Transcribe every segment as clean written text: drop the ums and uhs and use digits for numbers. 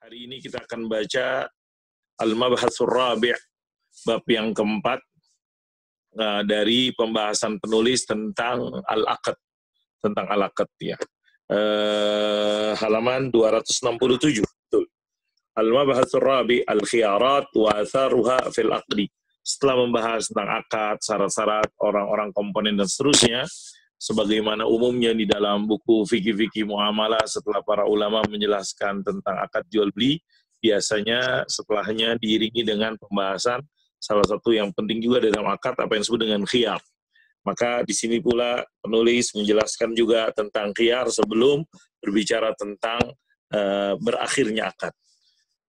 Hari ini kita akan baca Al-Mabhatsur Rabi', bab yang keempat dari pembahasan penulis tentang Al-Aqd, ya. Halaman 267. Betul. Al-Mabhatsur Rabi' Al-Khiyarat wa Atharuha fil Aqdi. Setelah membahas tentang akad, syarat-syarat, orang-orang komponen dan seterusnya, sebagaimana umumnya di dalam buku fikih-fikih muamalah, setelah para ulama menjelaskan tentang akad jual beli, biasanya setelahnya diiringi dengan pembahasan salah satu yang penting juga dalam akad, apa yang disebut dengan khiyar. Maka di sini pula penulis menjelaskan juga tentang khiyar sebelum berbicara tentang berakhirnya akad.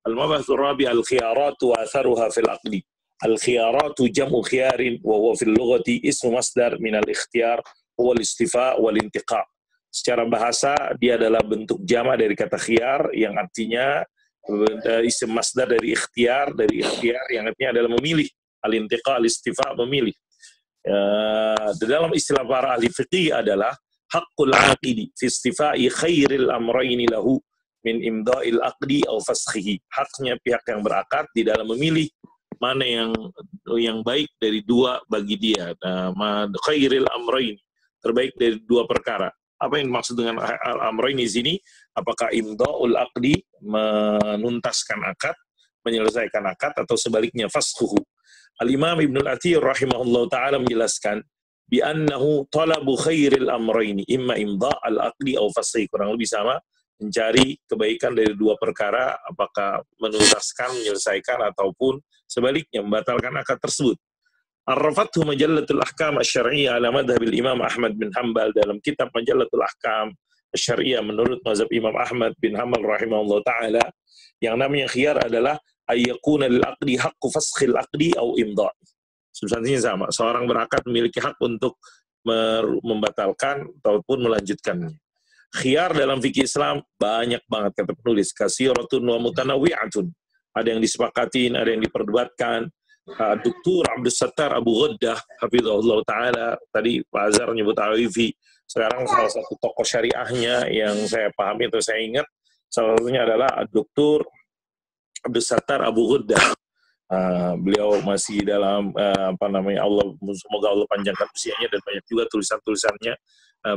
Al-Mabhatsur Rabi' al-khiyaratu wa atharuha fil aqdi. Al-khiyaratu jam'u khiyarin wa huwa fil lughati ismu masdar min al-ikhtiyar wal istifa wal intiqa. Secara bahasa dia adalah bentuk jama dari kata khiyar yang artinya isim masdar dari ikhtiyar yang artinya adalah memilih, al intiqa al istifa memilih. Dalam istilah para ahli fikih adalah haqqul aqidi fi istifai khairil amrayni lahu min imda'il aqdi aw faskhihi. Haknya pihak yang berakad di dalam memilih mana yang baik dari dua bagi dia. Khairil amrayni, terbaik dari dua perkara. Apa yang dimaksud dengan al-amrayn di sini? Apakah imda'ul aqdi, menuntaskan akad, menyelesaikan akad, atau sebaliknya faskhuhu? Al-Imam Ibnu Al-Athir rahimahullah ta'ala menjelaskan bi annahu talabu khairil amrayn imma imda' al-aqdi aw faskhi. Kurang lebih sama, mencari kebaikan dari dua perkara, apakah menuntaskan, menyelesaikan, ataupun sebaliknya membatalkan akad tersebut. Arrafathu Majallatul Ahkam Asy-Syar'iyyah ala madhhabil Imam Ahmad bin Hanbal. Dalam kitab Majallatul Ahkam Asy-Syar'iyyah menurut mazhab Imam Ahmad bin Hanbal rahimahullah ta'ala, yang namanya khiyar adalah ayyakuna lil aqdi haqqu faskhil aqdi au imdha'. Substansinya sama, seorang berakad memiliki hak untuk membatalkan ataupun melanjutkannya. Khiyar dalam fikih Islam banyak banget kata penulis, kasiratun wa mutanawwi'atun. Ada yang disepakatin, ada yang diperdebatkan. Dr. Abdul Sattar Abu Ghaddah hafizahullah ta'ala, tadi Pak Azhar nyebut Al-Wifi, sekarang salah satu tokoh syariahnya yang saya pahami atau saya ingat, salah satunya adalah Dr. Abdul Sattar Abu Ghaddah. Beliau masih dalam Allah, semoga Allah panjangkan usianya, dan banyak juga tulisan-tulisannya.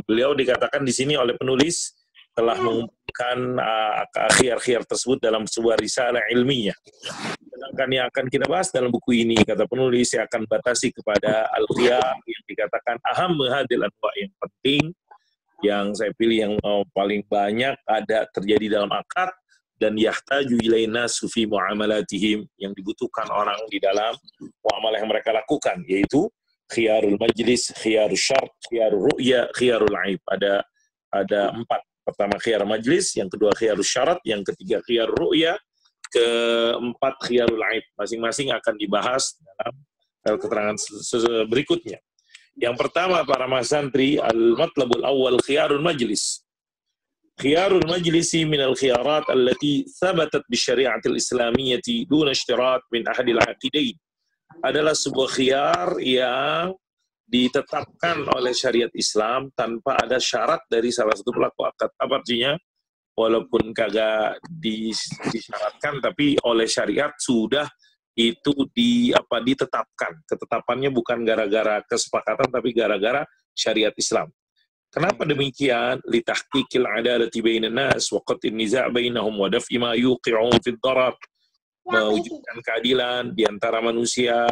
Beliau dikatakan di sini oleh penulis telah mengumpulkan khiyar-khiyar tersebut dalam sebuah risalah ilmiah. Sedangkan yang akan kita bahas dalam buku ini, kata penulis, saya akan batasi kepada al-khiyar yang dikatakan aham hadil anwa', yang penting, yang saya pilih yang paling banyak ada terjadi dalam akad, dan yahtaju ilaina sufi muamalatihim, yang dibutuhkan orang di dalam muamalah yang mereka lakukan, yaitu khiyarul majlis, khiyarul syart, khiyarul ru'ya, khiyarul aib. Ada empat. Pertama khiyar majlis, yang kedua khiyarul syarat, yang ketiga khiyarul ru'ya, keempat khiyarul aib. Masing-masing akan dibahas dalam keterangan berikutnya. Yang pertama, para mahasantri, al-matlabul awal khiyarul majlis. Khiyarul majlisi minal khiyarat allati thabatat bisyari'atil islamiyyati duna ishtirat min ahadil aqidain. Adalah sebuah khiyar yang ditetapkan oleh syariat Islam tanpa ada syarat dari salah satu pelaku akad. Apa artinya? Walaupun kagak disyaratkan, tapi oleh syariat sudah itu ditetapkan. Ketetapannya bukan gara-gara kesepakatan, tapi gara-gara syariat Islam. Kenapa demikian? Litahqiqil adalati bainan nas wa qat'in niza' bainahum wa daf'i ma yuqi'u fid darar. Mewujudkan keadilan di antara manusia,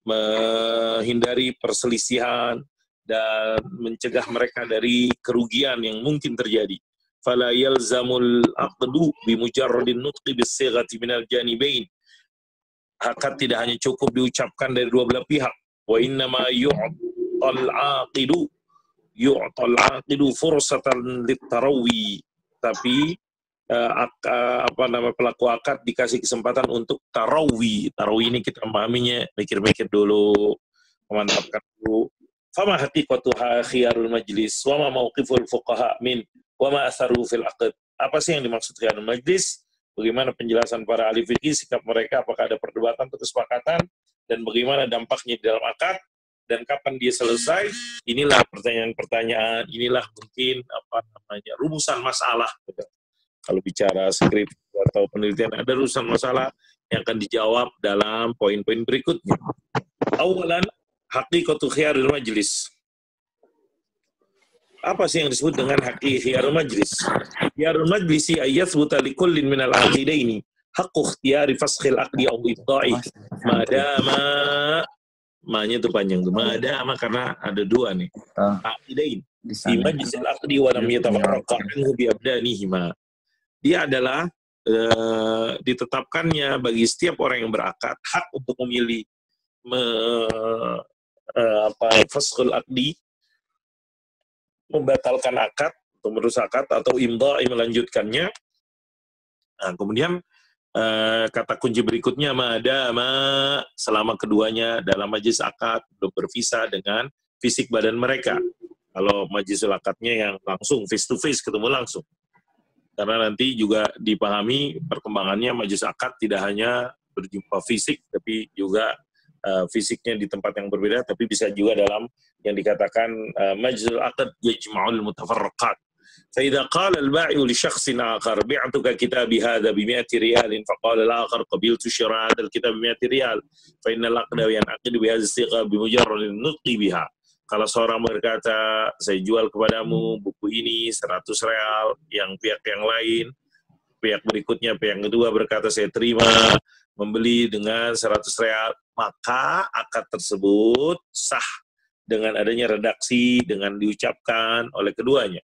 menghindari perselisihan, dan mencegah mereka dari kerugian yang mungkin terjadi. Fala yalzamul aqdu bimujarradin nutqi bis-sighati minal janibain. Akad tidak hanya cukup diucapkan dari dua belah pihak. Wa innama yu'tal aqidu fursatan lit-tarawi. Tapi pelaku akad dikasih kesempatan untuk tarawi. Tarawi ini kita memahaminya, mikir-mikir dulu, memantapkan dulu. Fama haqiqatuha khiyarul majlis wa ma mauqiful fuqaha min wa ma atharu fil aqd. Apa sih yang dimaksud khiyarul majlis? Bagaimana penjelasan para ahli fikih, sikap mereka, apakah ada perdebatan atau kesepakatan, dan bagaimana dampaknya di dalam akad, dan kapan dia selesai? Inilah pertanyaan, inilah mungkin rumusan masalah. Kalau bicara skrip atau penelitian, ada urusan masalah yang akan dijawab dalam poin-poin berikutnya. Awalan, haqiqatu khiyarul majlis. Apa sih yang disebut dengan khiyarul majlis? Khiyarul majlisi ayathbuta likullin minal aqidaini haqqu ikhtiyari faskhil aqdi au ibda'i madama, ma-nya itu panjang tuh, madama karena ada dua nih, aqidain di majlisil aqdi wa lam yatafarraqa anhu bi abdanihima. Dia adalah ditetapkannya bagi setiap orang yang berakad hak untuk memilih faskhul aqdi, membatalkan akad atau merusak akad, atau imdha'i, melanjutkannya. Nah, kemudian kata kunci berikutnya madama, selama keduanya dalam majlis akad belum berpisah dengan fisik badan mereka. Kalau majlisul akadnya yang langsung face to face, ketemu langsung. Karena nanti juga dipahami perkembangannya majlis akad tidak hanya berjumpa fisik, tapi juga fisiknya di tempat yang berbeda, tapi bisa juga dalam yang dikatakan majlisul akad yajma'ul mutafarraqat. فإذا قال البائع لشخص آخر بعتك كتابي هذا ب100 ريال فقال الآخر قبلت شراء هذا الكتاب ب100 ريال فإن العقد ينعقد بهذه الصيغة بمجرد النطق بها. Kalau seorang berkata, saya jual kepadamu buku ini 100 real, yang pihak yang lain, pihak berikutnya, pihak kedua berkata saya terima membeli dengan 100 real, maka akad tersebut sah dengan adanya redaksi, dengan diucapkan oleh keduanya.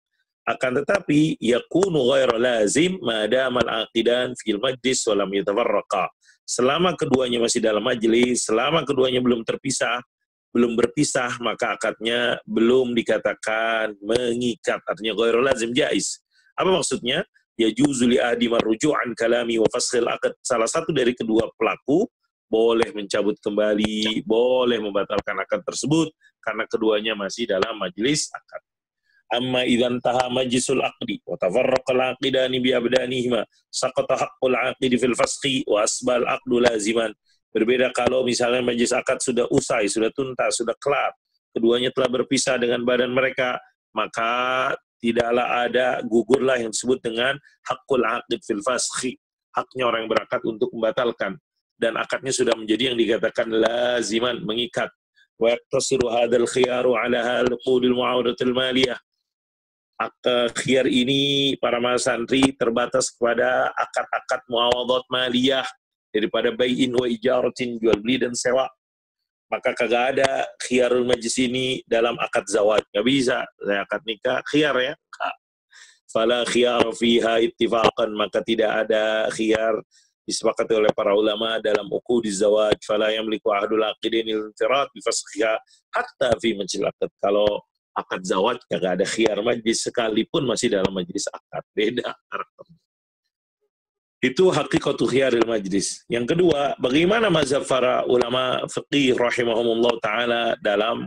Akan tetapi yakunu ghairu lazim madama al-aqidan fil majlis wa lam yatafarraqa. Selama keduanya masih dalam majlis, selama keduanya belum terpisah, belum berpisah, maka akadnya belum dikatakan mengikat. Artinya ghairu lazim, jaiz. Apa maksudnya? Yajuzu li ahdi marruju' an kalami wa faskhil aqd. Salah satu dari kedua pelaku boleh mencabut kembali, boleh membatalkan akad tersebut karena keduanya masih dalam majlis akad. Amma idzan taha majlisul aqdi wa tafarraqa al-aqidani bi abdanihima saqata haqqul aqdi fil fasqi wa asbal aqdu laziman. Berbeda kalau misalnya majlis akad sudah usai, sudah tuntas, sudah kelar, keduanya telah berpisah dengan badan mereka, maka tidaklah ada, gugurlah yang disebut dengan haqqul aqdi fil fasqi, haknya orang yang berakad untuk membatalkan, dan akadnya sudah menjadi yang dikatakan laziman, mengikat. Wa yaqtasiru hadzal khiyaru ala al-qudil mu'awadatil maliyah. Khiyar ini para santri terbatas kepada akad-akad muawadhat maliyah, daripada bai'in wa ijaratin, jual beli dan sewa. Maka kagak ada khiyarul majlis ini dalam akad zawaj, nggak bisa. Akad nikah khiyar ya, fala khiyar fiha ittifaqan, maka tidak ada khiyar disepakati oleh para ulama dalam uqudi zawaj. Fala yamliku ahadul aqidain al-infirat bi fasqiha hatta fi majlis akad. Kalau akad zawaj kagak ada khiyar majlis, sekalipun masih dalam majlis akad. Beda karakternya. Itu haqiqatu khiyaril majlis. Yang kedua, bagaimana mazhab para ulama fiqih rahimahumullah ta'ala dalam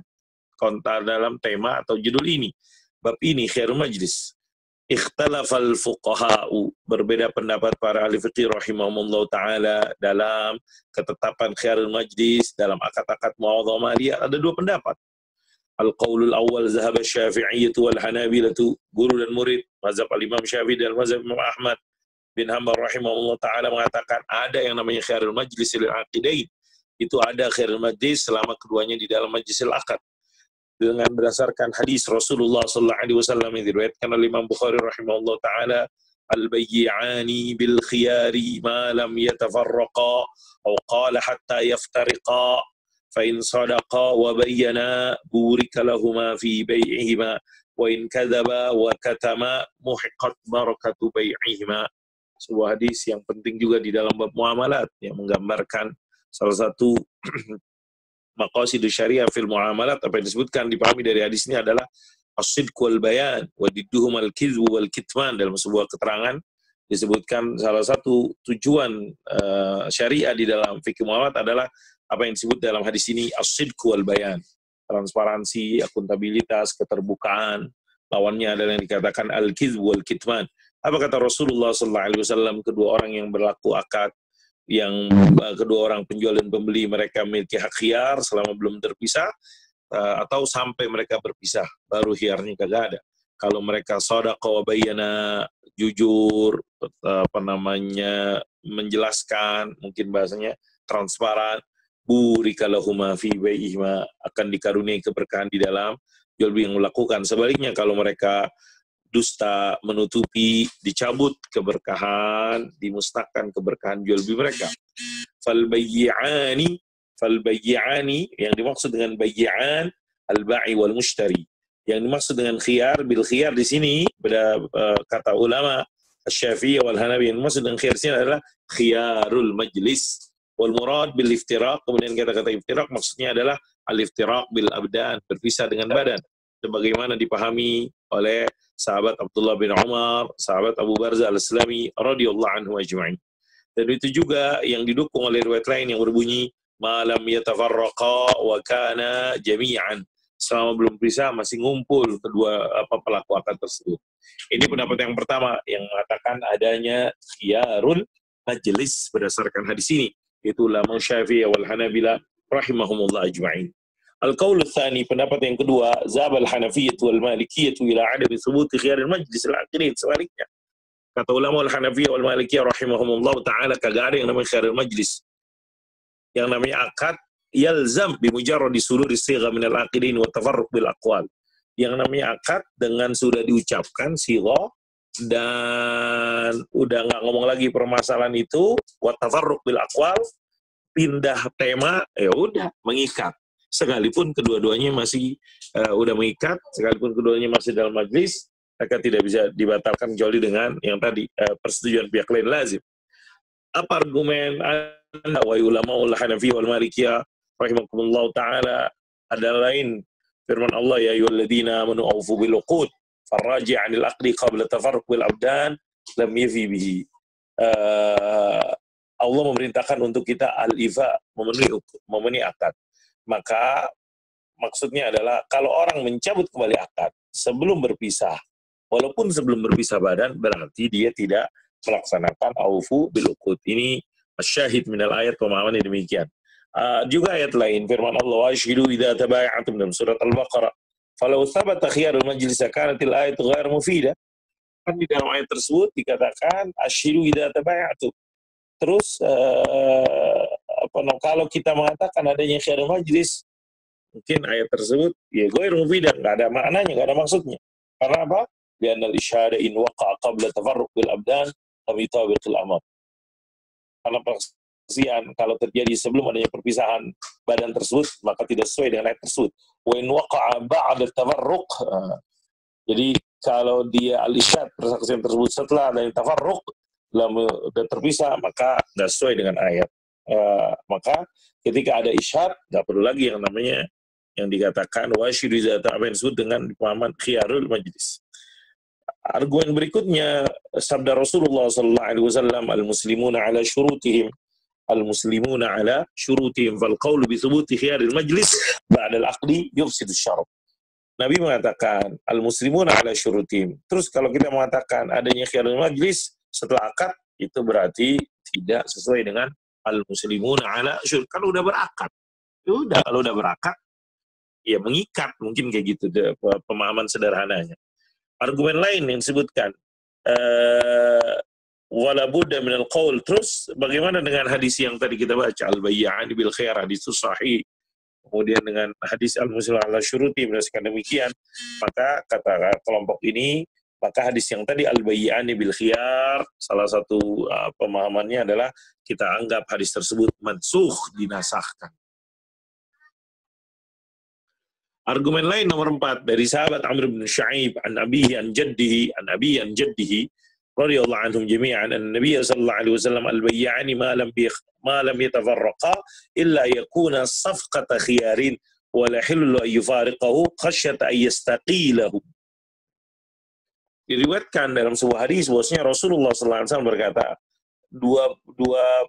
tema atau judul ini, bab ini khiyarul majlis. Ikhtalafal fuqaha'u, berbeda pendapat para ahli fiqih rahimahumullah ta'ala dalam ketetapan khiyarul majlis dalam akad-akad muawadhah maliyah. Ada dua pendapat. Al-qawlul awal zahab syafi'iyyatu wal hanabilatu, guru dan murid mazhab al-imam Syafi'i dan mazhab Imam Ahmad bin Hanbal rahimahullah ta'ala mengatakan ada yang namanya khiyarul majlis lil aqidain. Itu ada khiyarul majlis selama keduanya di dalam majlisil akad, dengan berdasarkan hadis Rasulullah sallallahu alaihi wasallam yang diriwayatkan oleh Imam Bukhari rahimahullah ta'ala, al-bayyi'ani bil khiyari ma lam yatafarraqa aw qala hatta yaftariqa فإن صدقا وبينا بورك لهما في بيعهما وإن كذبا وكتما محقت بركة بيعهما. Sebuah hadis yang penting juga di dalam bab muamalat, yang menggambarkan salah satu maqasidus syariah fil muamalat. Apa yang disebutkan, dipahami dari hadis ini adalah as-sidq wal bayan wa didduhum al-kidhbu wal kitman. Dalam sebuah keterangan disebutkan salah satu tujuan syariah di dalam fikih muamalat adalah apa yang disebut dalam hadis ini as-sidq wal bayan, transparansi, akuntabilitas, keterbukaan. Lawannya adalah yang dikatakan al-kidhb wal kitman. Apa kata Rasulullah sallallahu alaihi wasallam? Kedua orang yang berlaku akad, yang kedua orang penjual dan pembeli, mereka memiliki hak khiyar selama belum terpisah, atau sampai mereka berpisah baru khiyarnya kagak ada. Kalau mereka shadaqa wa bayyana, jujur, menjelaskan, mungkin bahasanya transparan, burika lahuma fi bai'ihima, akan dikaruniai keberkahan di dalam jual beli yang melakukan. Sebaliknya kalau mereka dusta, menutupi, dicabut keberkahan, dimusnahkan keberkahan jual beli mereka. Fal bayyi'ani, yang dimaksud dengan bayyi'an al-ba'i wal mushtari. Yang dimaksud dengan khiyar, bil khiyar di sini pada kata ulama Asy-Syafi'i wal Hanafi, yang dimaksud dengan khiyar di sini adalah khiyarul majlis. Wal murad bil iftiraq, kemudian kata-kata iftiraq maksudnya adalah al-iftiraq bil abdan, berpisah dengan badan, sebagaimana dipahami oleh sahabat Abdullah bin Umar, sahabat Abu Barzah al-Aslami radhiyallahu anhu ajma'in. Dan itu juga yang didukung oleh riwayat lain yang berbunyi malam yatafarraqa wa kana jami'an, selama belum pisah masih ngumpul kedua pelaku akad tersebut. Ini pendapat yang pertama yang mengatakan adanya khiyarul majlis berdasarkan hadis ini, yaitu ulama Syafi'i wal Hanabila rahimahumullah ajma'in. Al-qaul tsani, pendapat yang kedua, zabal Hanafiyyah wal Malikiyyah ila adami thubuti khiyaril majlis al-aqdin, sebaliknya. Kata ulama al-Hanafiyyah wal Malikiyyah rahimahumullah ta'ala, kagak ada yang namanya khiyaril majlis. Yang namanya akad yalzam bimujarrad suluri sigha min al-aqidin wa tafarruq bil aqwal. Yang namanya akad dengan sudah diucapkan sigha dan udah nggak ngomong lagi permasalahan itu, wa tafarruq bil aqwal, pindah tema, ya udah mengikat. Sekalipun kedua-duanya masih udah mengikat, sekalipun keduanya masih dalam majlis, maka tidak bisa dibatalkan kecuali dengan yang tadi persetujuan pihak lain lazim. Apa argumen Anda wa ulama al-Hanafi wal Malikiyah rahimakumullah ta'ala? Ada lain firman Allah, ya ayyuhalladzina amanu awfu bil uqud farraji' 'anil aqdi qabla tafarruq bil abdan lam yafi bihi. Allah memerintahkan untuk kita al-ifa, memenuhi akad. Maka maksudnya adalah kalau orang mencabut kembali akad sebelum berpisah, walaupun sebelum berpisah badan, berarti dia tidak melaksanakan aufu bil uqud. Ini syahid minal ayat, pemahaman demikian. Juga ayat lain firman Allah, washhidu idza tabaya'tum, dalam surat Al-Baqarah, falau thabata khiyarul majlis kanatil ayatu ghair mufidah. Kan di dalam ayat tersebut dikatakan asyhidu idza tabaya'tum. Terus kalau kita mengatakan adanya khiyarul majlis, mungkin ayat tersebut ya ghair mufidah, enggak ada maknanya, enggak ada maksudnya. Karena apa? Lianna al-isyhada in waqa'a qabla tafarruq bil abdan lam yutabiqil amr. Karena persaksian kalau terjadi sebelum adanya perpisahan badan tersebut, maka tidak sesuai dengan ayat tersebut. Wa in waqa'a ba'da tafarruq. Jadi kalau dia al-isyhad, persaksian tersebut setelah adanya tafarruq, sudah terpisah, maka tidak sesuai dengan ayat. Maka ketika ada isyhad, tidak perlu lagi yang namanya yang dikatakan wasyidu idza ta'abain, disebut dengan pemahaman khiyarul majlis. Argumen berikutnya sabda Rasulullah sallallahu alaihi wasallam, al-muslimuna ala syurutihim fal qawlu bi thubuti khiyaril majlis ba'da al-aqdi yufsidu syarab. Nabi mengatakan al-muslimuna ala syurutihim. Terus kalau kita mengatakan adanya khiyarul majlis setelah akad, itu berarti tidak sesuai dengan al-muslimuna ala syurut. Kalau udah berakad, kalau udah berakad ya mengikat, mungkin kayak gitu pemahaman sederhananya. Argumen lain yang disebutkan wala budda minal qaul. Terus bagaimana dengan hadis yang tadi kita baca, al-bayya'ani bil khiyar, hadis itu sahih. Kemudian dengan hadis al-muslim ala syuruti berdasarkan demikian, maka kata kelompok ini, maka hadis yang tadi al-bayya'ani bil khiyar, salah satu pemahamannya adalah kita anggap hadis tersebut mansukh, dinasahkan. Argumen lain nomor 4 dari sahabat Amr bin Shu'aib an abihi an jaddihi radhiyallahu anhum jami'an an Nabiy sallallahu alaihi wasallam al-bayya'ani ma lam yatafarraqa illa yakuna safqata khiyarin wa la hillu an yufariqahu khasyata an yastaqilahu. Diriwayatkan dalam sebuah hadis bahwasanya Rasulullah sallallahu alaihi wasallam berkata, dua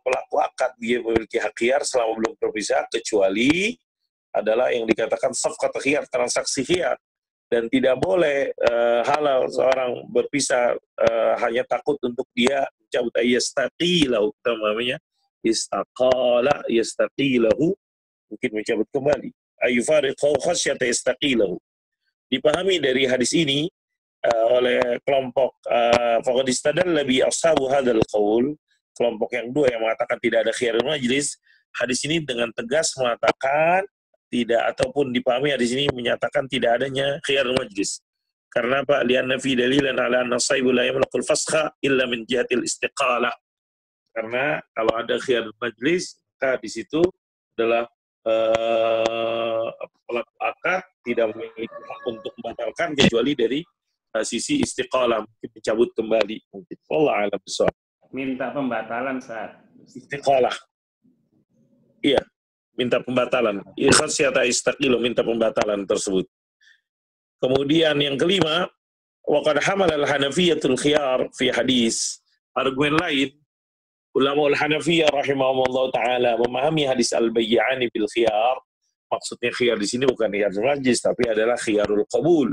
pelaku akad dia memiliki hak khiyar selama belum berpisah, kecuali adalah yang dikatakan safqat khiyar, transaksi khiyar, dan tidak boleh halal seorang berpisah hanya takut untuk dia mencabut yastaqilahu, namanya istaqala yastaqilahu, mungkin mencabut kembali, ayufariqahu khasyata yastaqilahu. Dipahami dari hadis ini oleh kelompok faqad istadalla bi ashabu hadzal qaul, kelompok yang dua yang mengatakan tidak ada khiyarul majlis, hadis ini dengan tegas mengatakan tidak, ataupun dipahami hadis ini menyatakan tidak adanya khiyarul majlis. Karena apa? Lianna fi dalilan ala anna sahibu la yamlaqul fasakha illa min jihatil istiqalah. Karena kalau ada khiyarul majlis, maka di situ adalah pelaku akad tidak memiliki hak untuk membatalkan kecuali dari sisi istiqalah, mungkin dicabut kembali mungkin. Wallahu a'lam bishawab. Minta pembatalan saat Istiqalah. Iya, minta pembatalan. Khasyata istaqilu, minta pembatalan tersebut. Kemudian yang kelima, waqad hamala al-Hanafiyatul khiyar fi hadis. Argumen lain, ulama al-Hanafiyah rahimahumullah taala memahami hadis al-bayyani bil khiyar. Maksudnya khiyar di sini bukan khiyarul majlis tapi adalah khiyarul qabul.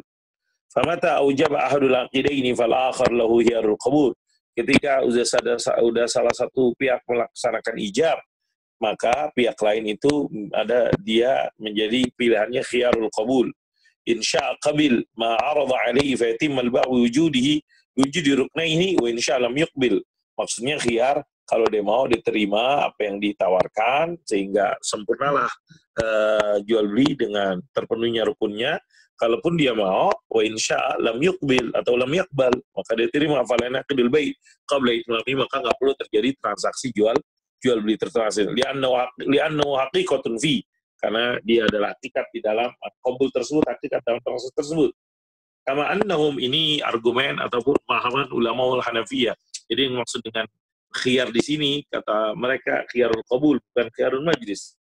Famata aujaba ahadul aqidaini fal akhar lahu khiyarul qabul. Ketika sudah salah satu pihak melaksanakan ijab, maka pihak lain itu dia menjadi pilihannya khiyarul qabul. Insya qabil ma arada alaihi fa yatimma al-ba'u wujudi ruknaini wa insya lam yuqbil. Maksudnya khiyar, kalau dia mau diterima apa yang ditawarkan sehingga sempurnalah jual beli dengan terpenuhnya rukunnya. Kalaupun dia mau wa insya lam yuqbil atau lam yaqbal, maka dia terima falana qbil bai qabla itmami, maka enggak perlu terjadi transaksi jual beli tertransaksi. Li'annahu haqiqatun fi, karena dia adalah hakikat di dalam qabul tersebut, hakikat dalam transaksi tersebut. Kama annahum, ini argumen ataupun pemahaman ulama al-Hanafiyah. Jadi yang maksud dengan khiyar di sini, kata mereka khiyarul qabul bukan khiyarul majlis.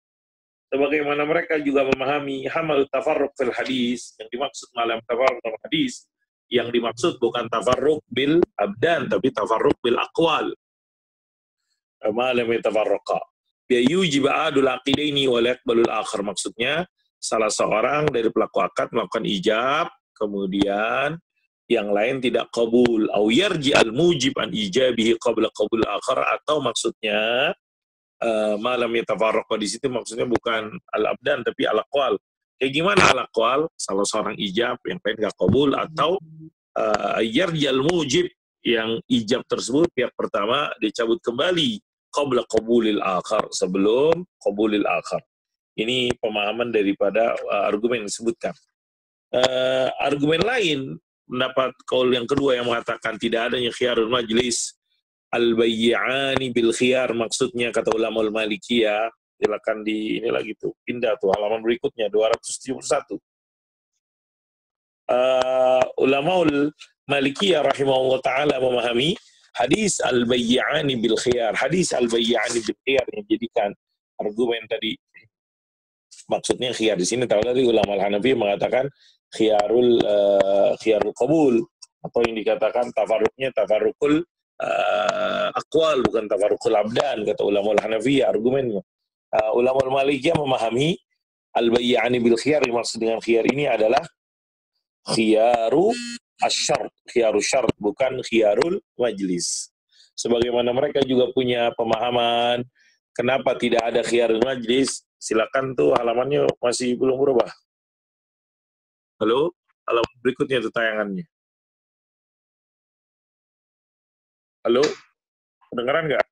Sebagaimana mereka juga memahami hamal tafarruq fil hadis, yang dimaksud malam tafarruq dalam hadis, yang dimaksud bukan tafarruq bil abdan tapi tafarruq bil aqwal. Malam tafarruqa. Bi yujib adul aqidaini wa la yaqbalul akhar, maksudnya salah seorang dari pelaku akad melakukan ijab, kemudian yang lain tidak qabul, au yarji al mujib an ijabihi qabla qabul akhar, atau maksudnya malam yatafarraqa di situ maksudnya bukan al abdan tapi al aqwal. Kayak gimana al aqwal? Salah seorang ijab, yang lain enggak qabul, atau yarji al mujib, yang ijab tersebut pihak pertama dicabut kembali qabla qabulil akhar, sebelum qabulil akhar. Ini pemahaman daripada argumen yang disebutkan. Argumen lain, pendapat kaul yang kedua yang mengatakan tidak adanya khiyarul majlis, al-bayyani bil khiyar, maksudnya kata ulama al-Malikiyah, silakan di ini lagi tuh, pindah tuh halaman berikutnya 271. Ulama al-Malikiyah rahimahullah taala memahami hadis al-bayyani bil khiyar. Hadis al-bayyani bil khiyar yang jadikan argumen tadi. Maksudnya khiyar di sini tahu dari ulama al-Hanafi mengatakan khiyarul qabul, atau yang dikatakan tafarruqnya tafarruqul aqwal bukan tafarruqul abdan, kata ulama al-Hanafi argumennya. Ulama al-Malikiyah memahami al-bayyani bil khiyar, yang maksud dengan khiyar ini adalah khiyaru asyart, khiyarul syart, bukan khiyarul majlis. Sebagaimana mereka juga punya pemahaman kenapa tidak ada khiyarul majlis. Silakan tuh halamannya masih belum berubah. Halo, halaman berikutnya tuh tayangannya. Halo, kedengeran nggak?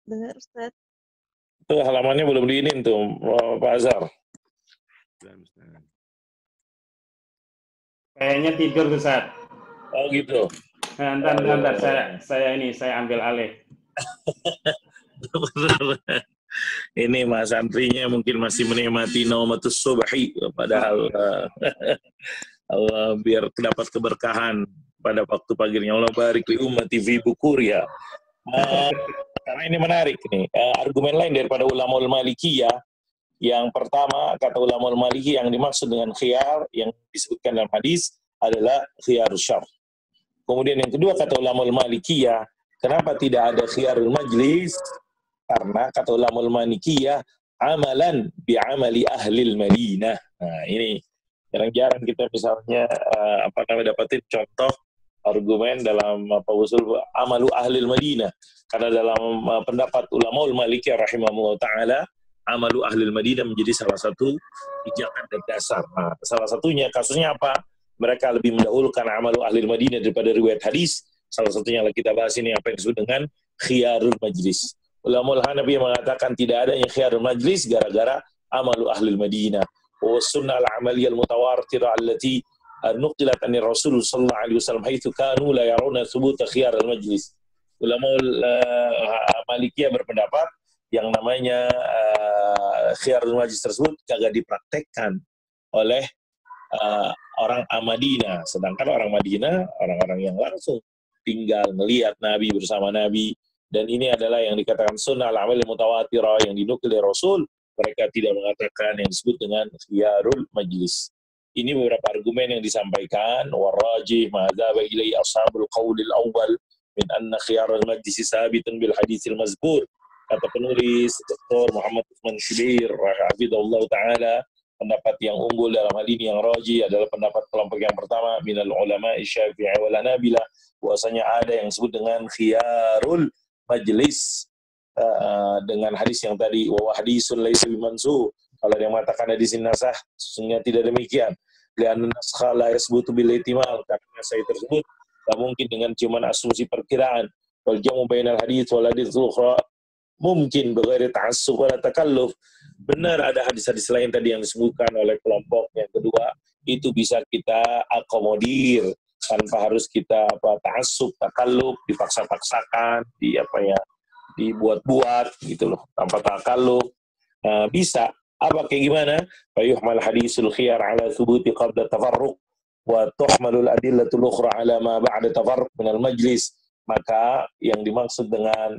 Dengar, Ustaz. Tuh halamannya belum diinin tuh, Pak Azhar. kayaknya tidur tuh saat. Oh gitu. Nah, bentar, saya ambil alih. Ini mas santrinya mungkin masih menikmati naumatus subhi, padahal Allah biar dapat keberkahan pada waktu paginya. Allah barik li ummati fi bukuria. Karena ini menarik nih, argumen lain daripada ulama al-Malikiyah. Yang pertama, kata ulama al-Maliki, yang dimaksud dengan khiyar yang disebutkan dalam hadis adalah khiyarul syart. Kemudian yang kedua, kata ulama al-Malikiyah, kenapa tidak ada khiyarul majlis? Karena kata ulama al-Malikiyah, amalan bi'amali ahlil Madinah. Nah, ini jarang-jarang kita misalnya dapatin contoh argumen dalam usul amalu ahlil Madinah. Karena dalam pendapat ulama al-Malikiyah rahimahullah ta'ala, amalu ahlil Madinah menjadi salah satu pijakan dan dasar. Nah, salah satunya kasusnya apa? mereka lebih mendahulukan amalu ahli Madinah daripada riwayat hadis. Salah satunya yang kita bahas ini apa yang disebut dengan khiyarul majlis. Ulama Hanafi mengatakan tidak adanya khiyarul majlis gara-gara amalu ahli Madinah. Wa sunnah al-amaliyah al-mutawatirah allati nuqilat anir Rasul sallallahu alaihi wasallam haitsu kanu la yaruna thubut khiyarul majlis. Ulama Malikiyah berpendapat yang namanya khiyarul majlis tersebut kagak dipraktekkan oleh orang Madinah, sedangkan orang Madinah orang-orang yang langsung tinggal melihat Nabi bersama Nabi, dan ini adalah yang dikatakan sunnah al-amal mutawatirah yang dinukil dari Rasul. Mereka tidak mengatakan yang disebut dengan khiyarul majlis. Ini beberapa argumen yang disampaikan. Warajih ma'adzaba ilai ashabul qawlil awal min anna khiyarul majlis sabitun bil hadisil mazkur. Kata penulis Dr. Muhammad Uthman Shibir rahimahullah ta'ala, pendapat yang unggul dalam hal ini yang rajih adalah pendapat kelompok yang pertama minal ulama Syafi'i wal Hanabila, bahwasanya ada yang disebut dengan khiyarul majlis dengan hadis yang tadi wa hadisul laisa bimansuh. Kalau ada yang mengatakan hadis ini nasah, sesungguhnya tidak demikian. Lian naskha la yasbutu bil ihtimal, karena saya tersebut tak mungkin dengan cuman asumsi perkiraan. Wal jamu bainal hadits wal hadits ukhra mungkin bighairi ta'assub wala takalluf. Benar ada hadis-hadis lain tadi yang disebutkan oleh kelompok yang kedua, itu bisa kita akomodir tanpa harus kita ta'assub, takalluf, dipaksa-paksakan, dibuat-buat gitu loh, tanpa takalluf. Bisa. Apa kayak gimana? Fa yuhmal hadisul khiyar ala thubuti qabla tafarruq wa tuhmalul adillatul ukhra ala ma ba'da tafarruq minal majlis. Maka yang dimaksud dengan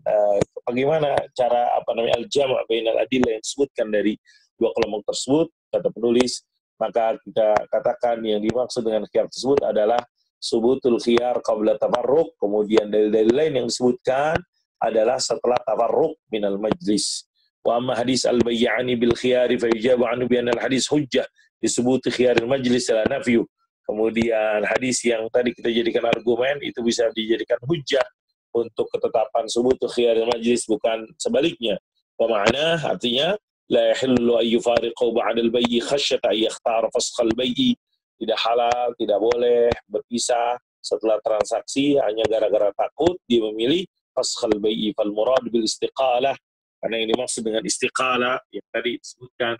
bagaimana cara al-jama' bainal adillah yang disebutkan dari dua kelompok tersebut, kata penulis, maka kita katakan yang dimaksud dengan khiyar tersebut adalah subutul khiyar qabla tafarruq, kemudian dalil-dalil lain yang disebutkan adalah setelah tafarruq minal majlis. Wa amma hadis al-bayyani bil khiyari fa yujabu anhu bi anna al-hadis hujjah disebut khiyarul majlis la nafyu. Kemudian hadis yang tadi kita jadikan argumen itu bisa dijadikan hujjah untuk ketetapan subutu khiyarul majlis, bukan sebaliknya. Wa ma'ana artinya la yahillu ay yufariqu ba'da al-bay'i khasyata ay yakhtara faskhal bay'i. Tidak halal, tidak boleh berpisah setelah transaksi hanya gara-gara takut dia memilih faskhal bay'i. Fal murad bil istiqalah, karena yang dimaksud dengan istiqalah yang tadi disebutkan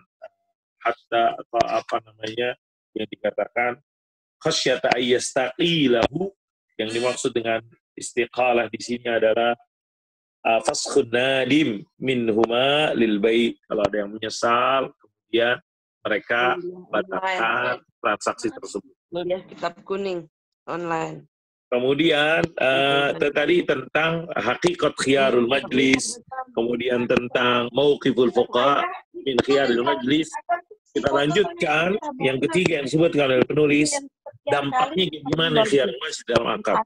hatta atau yang dikatakan khasyata ayyastaqilahu, yang dimaksud dengan istiqalah di sini adalah faskhun nadim minhuma lil bai'. Kalau ada yang menyesal kemudian mereka batalkan transaksi tersebut. Ya, kitab kuning online. Kemudian tadi tentang hakikat khiyarul majlis, kemudian tentang mauqiful fuqaha min khiyarul majlis. Kita lanjutkan yang ketiga yang disebutkan oleh penulis, dampaknya gimana khiyarul majlis dalam akad.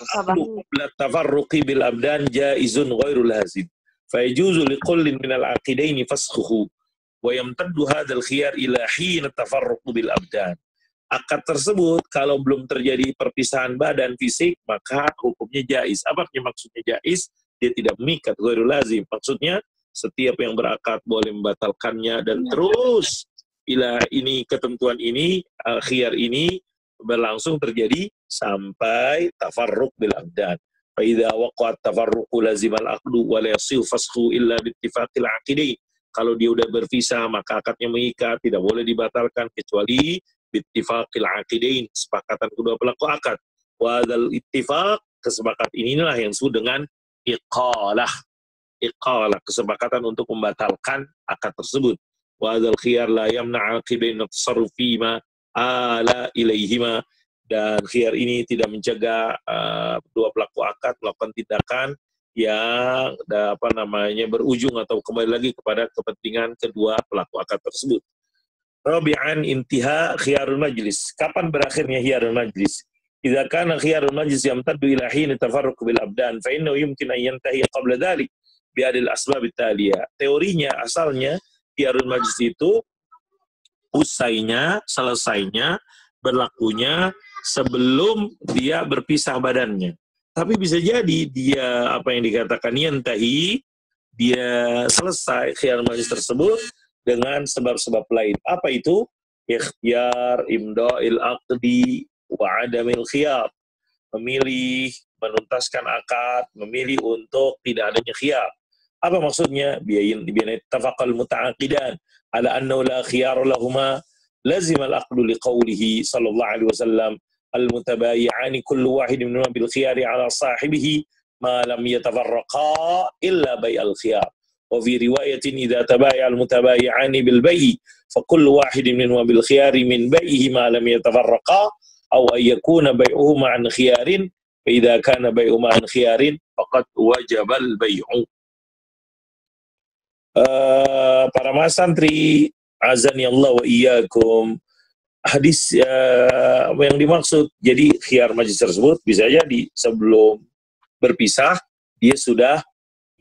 Qabla tafarruqi bil abdan jaizun ghairul lazim. Fa yajuzu liqullin min al-aqidaini fasxuhu wa yamtaddu hadzal khiyar ila hin tafarruq bil abdan. Akad tersebut kalau belum terjadi perpisahan badan fisik maka hukumnya jaiz. Apa maksudnya jaiz? Dia tidak mengikat, ghairul lazim. Maksudnya setiap yang berakad boleh membatalkannya dan terus ila ini ketentuan ini khiyar ini berlangsung terjadi sampai tafarruq bil abdan. Fa idza waqa'a tafarruqu lazimal aqdu wa la yasihu fasxu illa bi ittifaqil aqidain. Kalau dia udah berpisah maka akadnya mengikat, tidak boleh dibatalkan kecuali bittifaqil aqidain, kesepakatan kedua pelaku akad. Wa dzal ittifaq, kesepakatan inilah yang disebut dengan iqalah. Iqalah, kesepakatan untuk membatalkan akad tersebut. Wa dzal khiyar la yamna aqidain at-tasarruf fima ala ilaihima, dan khiyar ini tidak mencegah dua pelaku akad melakukan tindakan yang berujung atau kembali lagi kepada kepentingan kedua pelaku akad tersebut. Rabi'an intiha khiyarul majlis. Kapan berakhirnya khiyarul majlis? Idza kana khiyarul majlis yamtaddu ila hin tafarruq bil abdan fa innahu yumkin an yantahi qabla dhalik bi adil asbab at-taliyah. Teorinya asalnya khiyarul majlis itu selesainya berlakunya sebelum dia berpisah badannya. Tapi bisa jadi dia yang dikatakan yantahi, dia selesai khiyarul majlis tersebut dengan sebab-sebab lain. Apa itu? ikhtiyar imda'il aqdi wa adamil khiyar. Memilih, menuntaskan akad, memilih untuk tidak adanya khiyar. Apa maksudnya? Biayin ittafaqal muta'aqidan ala annahu la khiyar lahuma lazim al-aqdu liqawlihi sallallahu alaihi wasallam al-mutabayi'ani kullu wahid minhuma bil khiyari ala sahibihi ma lam yatafarraqa illa bay'al khiyar. Wa fi riwayatin idza tabaya'a al-mutabayi'ani bil bay'i fa kullu wahidin minhuma bil khiyari min bay'ihi ma lam yatafarraqa aw ay yakuna bay'uhuma an khiyarin fa idza kana bay'uhuma an khiyarin faqad wajaba al-bay'u. Para mas santri azani Allah wa iyyakum, hadis yang dimaksud jadi khiyar majlis tersebut bisa jadi sebelum berpisah dia sudah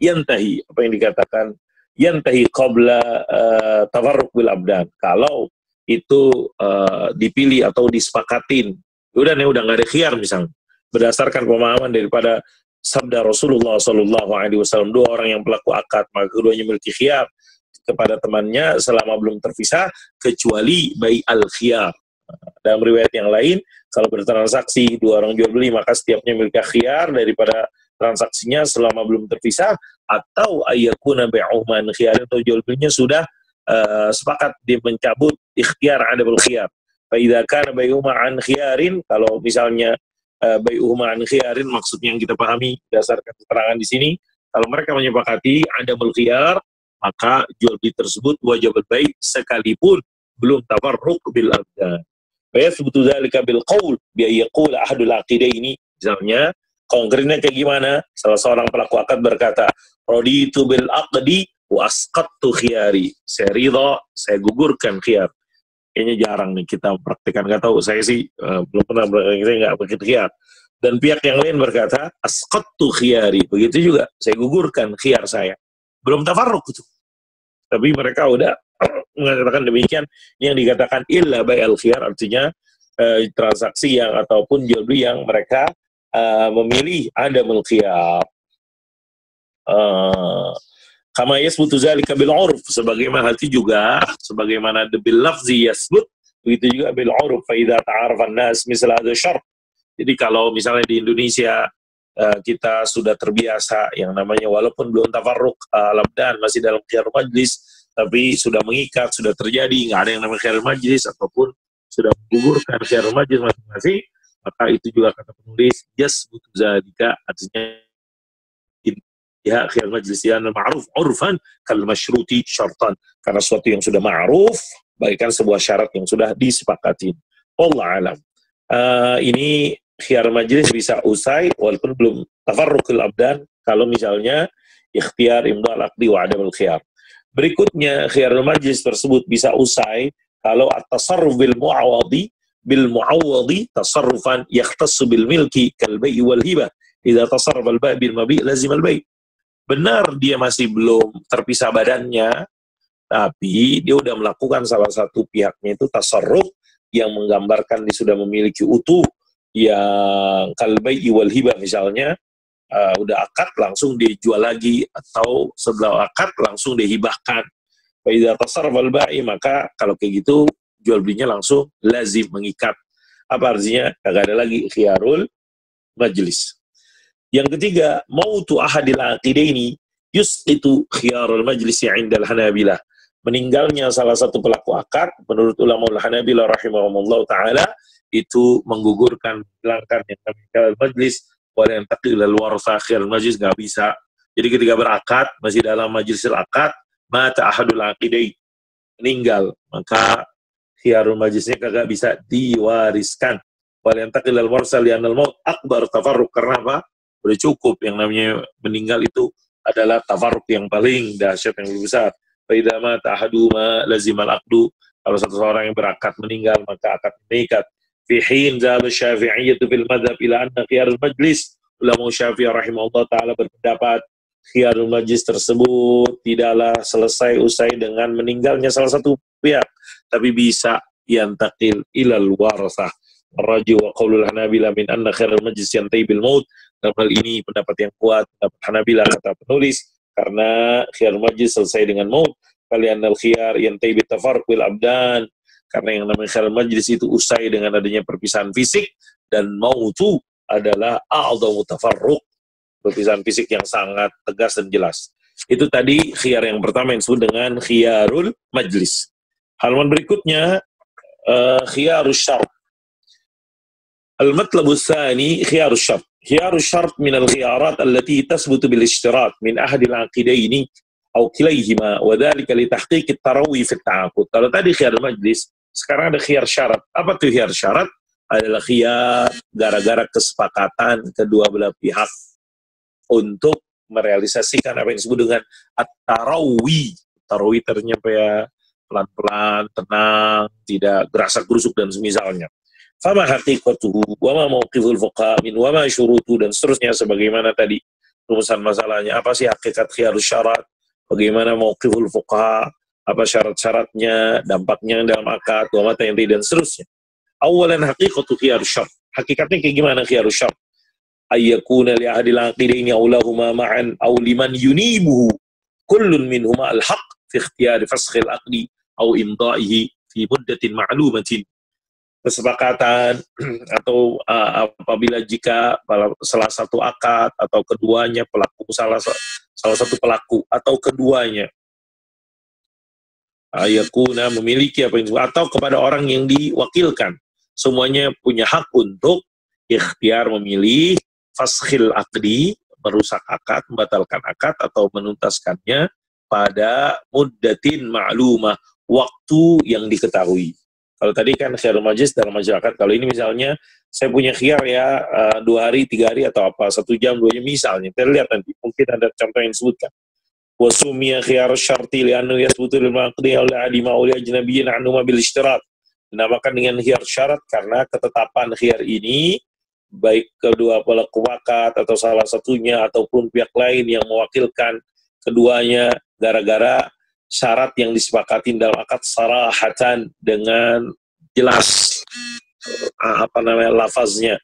yantahi, apa yang dikatakan yantahi qabla tafarruq bil abdan. Kalau itu dipilih atau disepakatin, udah nggak ada khiyar misalnya, berdasarkan pemahaman daripada sabda Rasulullah Sallallahu Alaihi Wasallam, dua orang yang pelaku akad maka keduanya memiliki khiyar kepada temannya selama belum terpisah kecuali bai al khiyar. Dalam riwayat yang lain, kalau bertransaksi dua orang jual beli maka setiapnya memiliki khiyar daripada transaksinya selama belum terpisah, atau ayyakuna bai'uhuma an khiyar, atau jual belinya sudah sepakat dia mencabut ikhtiyar adabul khiyar. Fa idza kana bai'uhuma an khiyarin, kalau misalnya bai'uhuma an khiyarin maksudnya yang kita pahami berdasarkan keterangan di sini, kalau mereka menyepakati adamul khiyar maka jual beli tersebut wajib bai' sekalipun belum tafarruq bil abdan. Wa yathbutu dzalika bil qaul bi yaqul ahadul aqidaini. Misalnya konkretnya kayak gimana? Salah seorang pelaku akad berkata, raditu bil aqdi wa asqattu khiyari. Saya ridha, saya gugurkan khiyar. Kayaknya jarang nih kita praktikan, nggak tahu, saya sih belum pernah, saya nggak begitu khiyar. Dan pihak yang lain berkata asqattu khiyari, begitu juga saya gugurkan khiyar saya, belum tafarruq itu, tapi mereka udah mengatakan demikian. Yang dikatakan illa bai'al khiyar artinya transaksi yang ataupun jual beli yang mereka memilih adamul khiyar. Kama yasbutu zalika bil urf, sebagaimana hal itu juga sebagaimana bil lafzi yasbut, begitu juga bil urf. Fa idza ta'arafa an-nas misal hadha syart. Jadi kalau misalnya di Indonesia kita sudah terbiasa yang namanya walaupun belum tafarruq al-abdan, masih dalam khiyar majlis, tapi sudah mengikat, sudah terjadi, nggak ada yang namanya khiyar majlis ataupun sudah menggugurkan khiyar majlis masing-masing, maka itu juga kata penulis yasbutu zalika, artinya ya khiyar majlis ya ma'ruf urfan kal masyruti syartan, karena sesuatu yang sudah ma'ruf bagaikan sebuah syarat yang sudah disepakati. Wallahu alam. Ini khiyar majlis bisa usai walaupun belum tafarruqul abdan kalau misalnya ikhtiyar imdal aqdi wa adamul khiyar. Berikutnya khiyar majlis tersebut bisa usai kalau at-tasarruf bil mu'awwadi tasarrufan yakhtassu bil milki kal bai' wal hibah. Idza tasarrafa al bai' bil mabi' lazim al bai'. Benar dia masih belum terpisah badannya, tapi dia udah melakukan salah satu pihaknya itu tasarruf yang menggambarkan dia sudah memiliki utuh, yang kalbai wal hibah misalnya, udah akad langsung dijual lagi, atau setelah akad langsung dihibahkan. Fa idza tasarrafa al-bai', maka kalau kayak gitu jual belinya langsung lazim, mengikat. Apa artinya? Kagak ada lagi khiyarul majlis. Yang ketiga, mautu ahadil aqidaini yusqitu khiyarul majlisi 'indal Hanabilah. Meninggalnya salah satu pelaku akad menurut ulama Hanabilah rahimahumullah taala itu menggugurkan, menghilangkan yang namanya khiyarul majlis, wa la yantaqil al warasa khiyarul majlis, enggak bisa. Jadi ketika berakad masih dalam majlisil akad, mata ahadul aqidain, meninggal, maka khiyarul majlisnya kagak bisa diwariskan. Wa la yantaqil al warasa li anal maut akbar tafarruq, karena apa? Udah cukup, yang namanya meninggal itu adalah tafarruq yang paling dahsyat, yang lebih besar. Fa idza mata ahaduma lazimal aqdu, kalau satu orang yang berakad meninggal maka akad mengikat. Fi hin dzal Syafi'iyyah fil madzhab ila anna khiyarul majlis, ulama Syafi'i rahimahullah taala berpendapat khiyarul majlis tersebut tidaklah selesai usai dengan meninggalnya salah satu pihak, tapi bisa yantaqil ilal warasah. Ar-rajih wa qaulul Hanabilah min anna khiyarul majlis yantahi bil maut. Dalam hal ini pendapat yang kuat, pendapat Hanabilah kata penulis, karena khiyar majlis selesai dengan maut. Kalian al-khiyar yantahi bitafarruq bil abdan, Karena yang namanya khiyarul majlis itu usai dengan adanya perpisahan fisik, dan mautu adalah a'dhamu tafarruq, perpisahan fisik yang sangat tegas dan jelas. Itu tadi khiyar yang pertama yang disebut dengan khiyarul majlis. Halaman berikutnya khiyarul syart. Al-matlabu tsani khiyarul syart. Khiyarul syart min al-khiyarat allati tasbutu bil ishtirat min ahadi al-aqidaini aw kilayhima wa dhalika li tahqiq at-tarawi fi at-ta'aqud. Kalau tadi khiyarul majlis, sekarang ada khiyar syarat. Apa tuh khiyar syarat? Adalah khiyar gara-gara kesepakatan kedua belah pihak untuk merealisasikan apa yang disebut dengan at-tarawi. Tarawi ternyata ya pelan-pelan, tenang, tidak gerasak-gerusuk dan semisalnya. Fama haqiqatuhu wa ma mawqiful fuqaha min wa ma syurutu, dan seterusnya sebagaimana tadi rumusan masalahnya. Apa sih hakikat khiyarus syarat? Bagaimana mawqiful fuqaha? Apa syarat-syaratnya, dampaknya dalam akad, wa mata yanti, dan seterusnya. Awalan haqiqatu khiyarus syarat. Hakikatnya kayak gimana khiyarus syarat? Ayyakuna li ahadil aqidaini awlahuma ma'an aw liman yunibuhu kullun minhuma al-haq fi ikhtiyari faskhil aqdi aw imda'ihi fi muddatin ma'lumatin. Kesepakatan atau apabila jika salah satu akad atau keduanya pelaku, salah satu pelaku atau keduanya ayakuna memiliki apa yang, atau kepada orang yang diwakilkan, semuanya punya hak untuk ikhtiar memilih faskhil aqdi, merusak akad, membatalkan akad atau menuntaskannya pada muddatin ma'lumah, waktu yang diketahui. Kalau tadi kan khiyarul majlis dalam masyarakat, kalau ini misalnya saya punya khiyar ya 2 hari, 3 hari atau apa, 1 jam, 2 jam misalnya. Kita lihat nanti, mungkin ada contoh yang disebutkan. Wasumiyya khiyarus syarti li'annu yasbutu lil maqdi aw li'adima aw li'ajnabiyyin anhuma bil ishtirat. Dinamakan dengan khiyar syarat karena ketetapan khiyar ini baik kedua pelaku akad atau salah satunya ataupun pihak lain yang mewakilkan keduanya gara-gara syarat yang disepakatin dalam akad sarahatan dengan jelas lafaznya.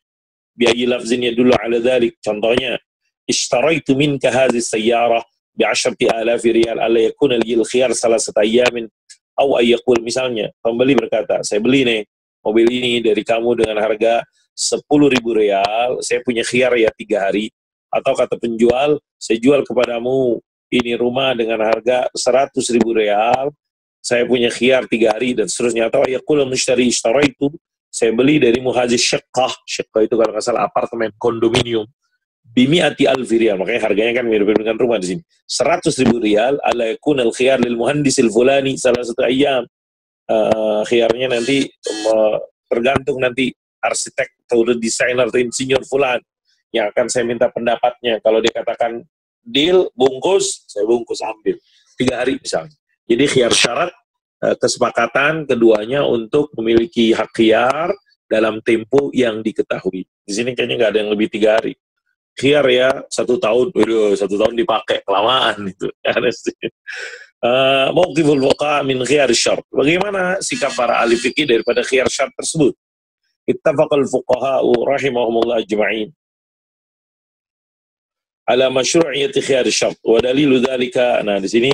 Biayi lafzin yadullu ala dhalik. Contohnya, ishtaraitu minka hadhihi sayyarah bi 10,000 riyal alla yakuna li al-khiyar salasata ayamin aw ay yaqul, misalnya pembeli berkata, saya beli nih mobil ini dari kamu dengan harga 10.000 riyal, saya punya khiyar ya 3 hari, atau kata penjual, saya jual kepadamu ini rumah dengan harga 100.000 riyal, saya punya khiyar 3 hari, dan seterusnya. Atau ayaqul mushtari ishtaraitu, saya beli dari muhajir syaqqah itu kalau nggak salah apartemen kondominium, bimi'ati alfi riyal, makanya harganya kan mirip dengan rumah di sini, 100.000 riyal, ala yakun al khiyar lil muhandis al fulani salah satu ayam. Khiyarnya nanti tergantung nanti arsitek atau desainer atau insinyur fulan yang akan saya minta pendapatnya. Kalau dia katakan deal, bungkus, saya bungkus, ambil 3 hari misalnya. Jadi khiyar syarat, kesepakatan keduanya untuk memiliki hak khiyar dalam tempo yang diketahui. Di sini kayaknya nggak ada yang lebih 3 hari. Khiyar ya 1 tahun, 1 tahun dipakai, kelamaan itu. Mauqiful fuqaha min khiyar syarat. Bagaimana sikap para ahli fikih daripada khiyar syarat tersebut? Ittafaqal fuqaha'u rahimahumullah ajma'in ala masyru'iyyati khiyar syarat wa dalilu dzalika. Nah, di sini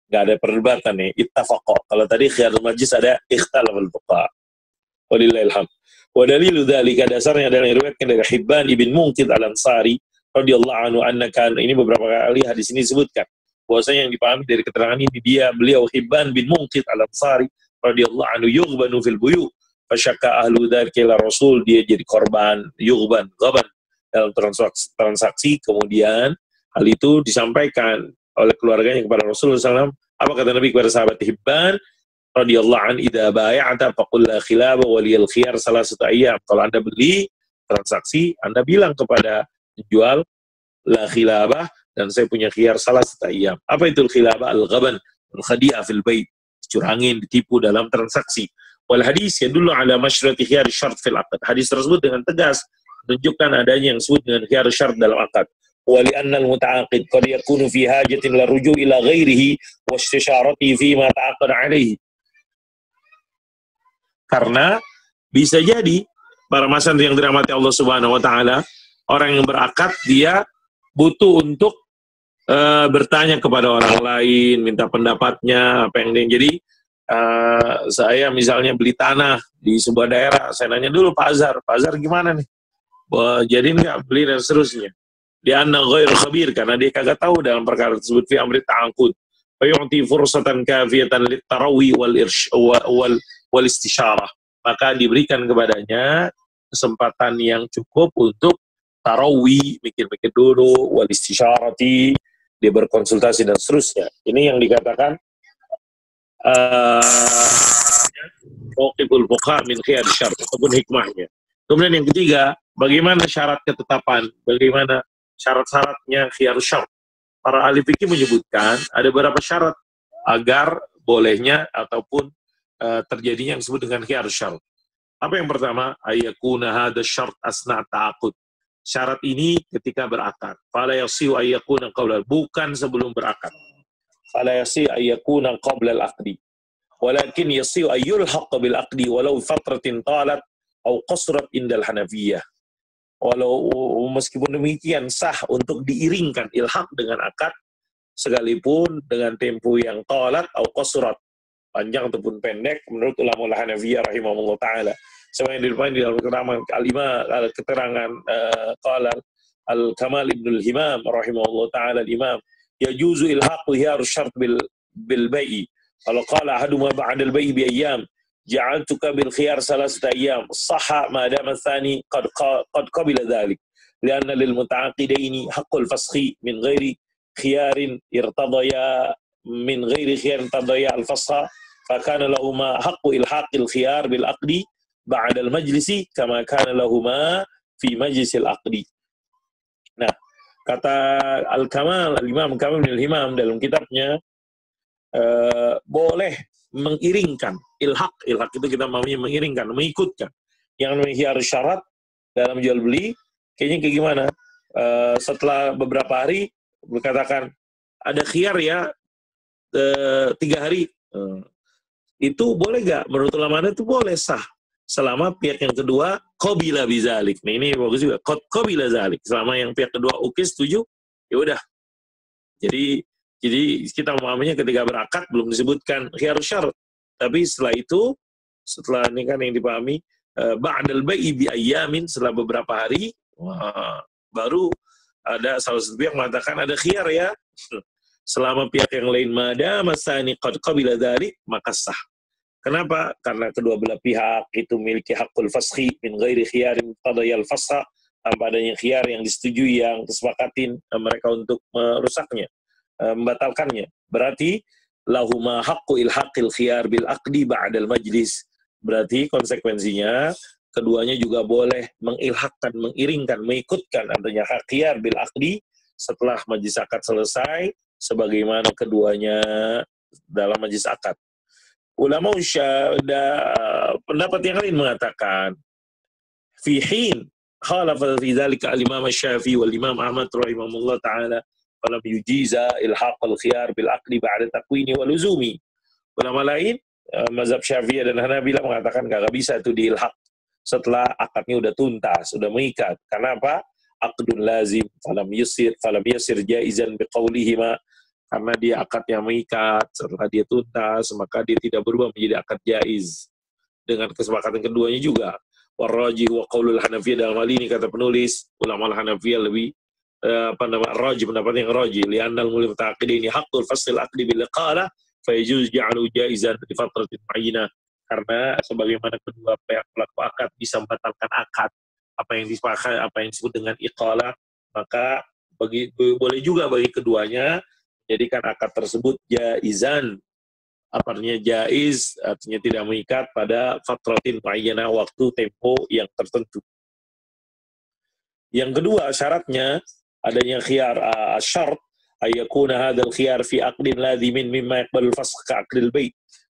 enggak ada perdebatan nih, ittafaqa. Kalau tadi khiyar majlis ada ikhtalafal fuqaha. Walillahil hamd. Wa dalilu dzalika, dasarnya adalah riwayatkan dari Hibban ibn Munqidh al-Ansari radhiyallahu anhu annakan, ini beberapa kali hadis ini disebutkan bahwasanya yang dipahami dari keterangan ini beliau Hibban bin Munqidh al-Ansari radhiyallahu anhu yughbanu fil buyu fasyakka ahlu dzalika ila rasul, dia jadi korban ghaban dalam transaksi, kemudian hal itu disampaikan oleh keluarganya kepada Rasulullah SAW. Apa kata Nabi kepada sahabat Hibban radhiyallahu an, idza bai'ata faqul la khilaba wa liyal khiyar salasatu ayyam. Kalau Anda beli transaksi, Anda bilang kepada penjual la khilabah, dan saya punya khiyar salasatu ayyam. Apa itu khilabah? Al-ghaban wal khadi'ah fil bait, curangin, ditipu dalam transaksi. Wal hadis yadullu ala masyrati khiyar syart fil aqd. Hadis tersebut dengan tegas menunjukkan adanya yang disebut dengan khiyar syart dalam akad. Wa li anna al-muta'aqid qad yakunu fi hajatin la ruju' ila ghairihi wa istisharati fi ma ta'aqqada alayhi. Karena bisa jadi para masan yang dirahmati Allah Subhanahu wa taala, orang yang berakad dia butuh untuk bertanya kepada orang lain, minta pendapatnya apa yang dia. Jadi Saya misalnya beli tanah di sebuah daerah, saya nanya dulu Pak Azhar gimana nih? Jadi nggak beli dan seterusnya. Dia anna ghairu khabir, karena dia kagak tahu dalam perkara tersebut fi amri ta'aqud. Fa yu'ti fursatan kafiyatan lit-tarawi wal istisyarah. Maka diberikan kepadanya kesempatan yang cukup untuk tarawi, mikir-mikir dulu, wal istisyarati, dia berkonsultasi dan seterusnya. Ini yang dikatakan mauqiful fuqaha min khiyar syar'h, ataupun hikmahnya. Kemudian yang ketiga, bagaimana syarat ketetapan, bagaimana syarat-syaratnya khiyar syar'h. Para ahli fikih menyebutkan ada beberapa syarat agar bolehnya ataupun terjadinya yang disebut dengan khiyar syar'h. Apa yang pertama? Ayyakuna hadha syart asna' ta'aqud. Syarat ini ketika berakad. Fala yasihu ayyakuna qabla, bukan sebelum berakad. Fala yasihu ayyakuna qabla al-aqdi. Walakin yasihu ayyulhaq bil aqdi walau fatratin talat au qasrat indal Hanafiyah. Walau meskipun demikian sah untuk diiringkan ilhaq dengan akad sekalipun dengan tempo yang talat au qasrat, panjang ataupun pendek menurut ulama Hanafiyah rahimahullah taala. Sama yang dilimpahkan di dalam keterangan qala al-Kamal ibn al-Himam rahimahullah taala al-Imam yajuzu ilhaqu harus syart bil bai'i. Kalau qala ahaduma ba'da al-bai'i bi ayyam ja'altuka bil khiyar salasata ayyam sahha ma dama tsani qad qabila dhalik lianna lil muta'aqidaini haqqul fasxi min ghairi khiyarin irtadaya min ghairi khiyarin tadaya al-fasha fa kana lahuma haqqu ilhaqil khiyar bil aqdi ba'da al-majlisi kama kana lahuma fi majlisil aqdi. Nah, kata Al-Kamal, Al-Imam Kamal bin Al-Himam dalam kitabnya, boleh mengiringkan ilhaq itu kita maunya mengiringkan, mengikutkan yang namanya harus syarat dalam jual beli. Kayaknya kayak gimana, setelah beberapa hari berkatakan ada khiyar ya 3 hari, itu boleh gak? Menurut ulama itu boleh, sah selama pihak yang kedua qabila bizalik. Nah ini bagus juga, qabila zalik, selama yang pihak kedua oke, setuju, ya udah. Jadi kita memahaminya ketika berakad belum disebutkan khiyar syarat, tapi setelah itu, setelah ini kan yang dipahami ba'dal bai'i bi ayyamin, setelah beberapa hari, baru ada salah satu pihak mengatakan ada khiyar ya, selama pihak yang lain madama tsani qad qabila dzalik, maka sah. Kenapa? Karena kedua belah pihak itu memiliki hakul fasxi min ghairi khiyarin qadayal fasha, tanpa adanya khiyar yang disetujui, yang kesepakatin mereka untuk merusaknya, membatalkannya. Berarti lahuma haqqu ilhaqil khiyar bil aqdi ba'dal majlis. Berarti konsekuensinya keduanya juga boleh mengilhakkan, mengiringkan, mengikutkan adanya hak khiyar bil aqdi setelah majlis akad selesai, sebagaimana keduanya dalam majlis akad. Ulama pendapat yang lain mengatakan fi hin khalafa fi dzalika al-Imam Asy-Syafi'i wal Imam Ahmad rahimahullah taala falam yujiza ilhaq al-khiyar bil aqdi ba'da takwini wal luzumi. Ulama lain mazhab Syafi'i dan Hanabilah mengatakan enggak bisa itu diilhaq setelah akadnya udah tuntas, sudah mengikat. Karena apa? Aqdun lazim falam yasir jaizan biqaulihima, karena dia akad yang mengikat, setelah dia tuntas, maka dia tidak berubah menjadi akad jaiz. Dengan kesepakatan keduanya juga. Warrajih wa qaulul Hanafiyah, dalam hal ini kata penulis, ulama Hanafiyah lebih rajih, pendapat yang rajih. Li'annal muta'aqidaini haqqul fasl aqdi bil iqalah, fa yajuz ja'alu jaizan li fatratin mu'ayyinah. Karena sebagaimana kedua pihak pelaku akad bisa membatalkan akad, apa yang disepakati, apa yang disebut dengan iqalah, maka boleh juga bagi keduanya jadikan akad tersebut jaizan. Artinya jaiz, artinya tidak mengikat pada fatratin mu'ayyanah, waktu tempo yang tertentu. Yang kedua syaratnya adanya khiyar syart ayyakuna hadzal khiyar fi aqdin lazimin mimma yaqbalul fasq ka aqdil bait.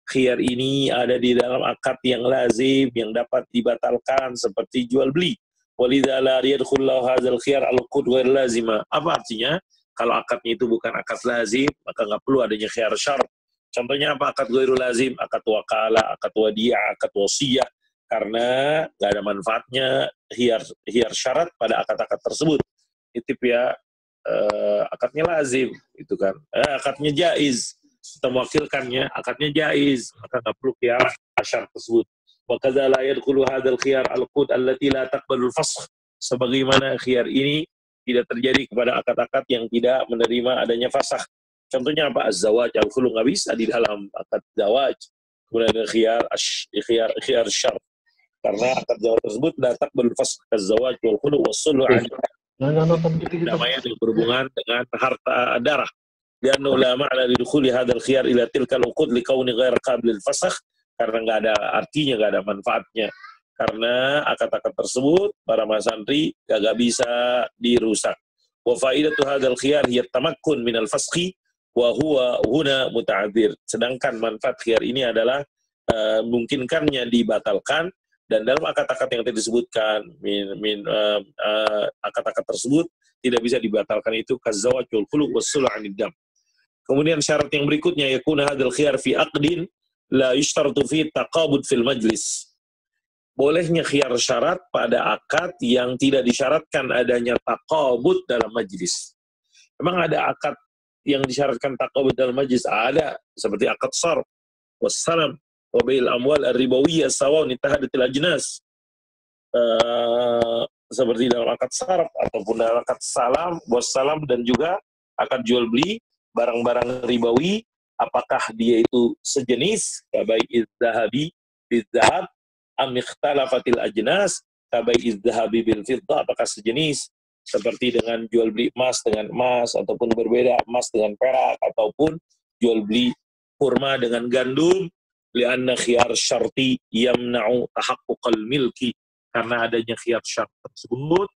Khiyar ini ada di dalam akad yang lazim yang dapat dibatalkan seperti jual beli. Walidza la yadkhul hadzal khiyar al-uqud ghair lazima. Apa artinya? Kalau akadnya itu bukan akad lazim, maka nggak perlu adanya khiyar syart. Contohnya apa? Akad ghairul lazim, akad wakalah, akad wadi'ah, akad wasiyah. Karena nggak ada manfaatnya khiyar syarat pada akad-akad tersebut. Itu ya akadnya lazim, itu kan. Akadnya jaiz. serta mewakilkannya, akadnya jaiz, maka nggak perlu khiyar asyar tersebut. Wa kadza la yadkhulu hadzal khiyar al-qud allati la taqbalu al-fasakh. Sebagaimana khiyar ini tidak terjadi kepada akad-akad yang tidak menerima adanya fasakh. Contohnya apa? Az-zawaj, al-khulu nggak bisa di dalam akad zawaj. Kemudian ada khiyar syar. Karena akad zawaj tersebut la taqbalu al-fasakh, az-zawaj wal khulu was-sulh damaian yang berhubungan dengan harta darah. Dan ulama ala lidukhuli hadzal khiyar ila tilkal uqud likauni ghair qabil al-fasakh, karena nggak ada artinya, nggak ada manfaatnya. Karena akad-akad tersebut para masantri gak bisa dirusak. Wa faidatu hadzal khiyar hiya tamakkun minal fasakhi wa huwa huna muta'adzir. Sedangkan manfaat khiyar ini adalah mungkinkannya dibatalkan, dan dalam akad-akad yang tadi disebutkan akad-akad tersebut tidak bisa dibatalkan, itu kazawaj wal khulu was-sulh 'anid dam. Kemudian syarat yang berikutnya yakuna hadzal khiyar fi aqdin la yushtaratu fi taqabud fil majlis. Bolehnya khiyar syarat pada akad yang tidak disyaratkan adanya taqabud dalam majlis. Memang ada akad yang disyaratkan taqabud dalam majlis? Ada, seperti akad sarf, wassalam, wa bai'il amwal ar-ribawiyyah sawa'un ittahadatil ajnas. Seperti dalam akad sarf ataupun dalam akad salam, wassalam, dan juga akad jual beli barang-barang ribawi, apakah dia itu sejenis kabai'iz zahabi bidzahab am ikhtalafatil ajnas kabai'iz zahabi bil fiddah, apakah sejenis seperti dengan jual beli emas dengan emas, ataupun berbeda emas dengan perak, ataupun jual beli kurma dengan gandum. Lianna khiyar syarti yamna'u tahaqquqal milki, karena adanya khiyar syart tersebut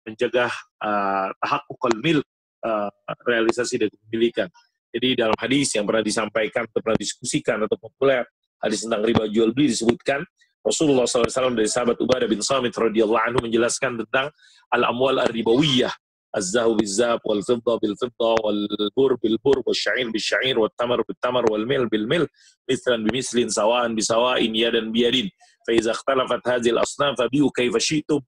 mencegah tahaqquqal milk, realisasi dari kepemilikan. Jadi dalam hadis yang pernah disampaikan atau pernah diskusikan atau populer, hadis tentang riba jual beli, disebutkan Rasulullah SAW dari sahabat Ubadah bin Samit radhiyallahu anhu menjelaskan tentang al-amwal ar-ribawiyyah, az-zahab bil-zahab, wal-fiddah bil-fiddah, wal-bur bil-bur, wal-sya'ir bil-sya'ir, wal-tamar bil-tamar, wal-mil bil-mil, mislan bimislin, sawa'an bisawa'in, yadan biyadin. Fa iza ikhtalafat hadhil asnaf fabi'u kaifa syi'tum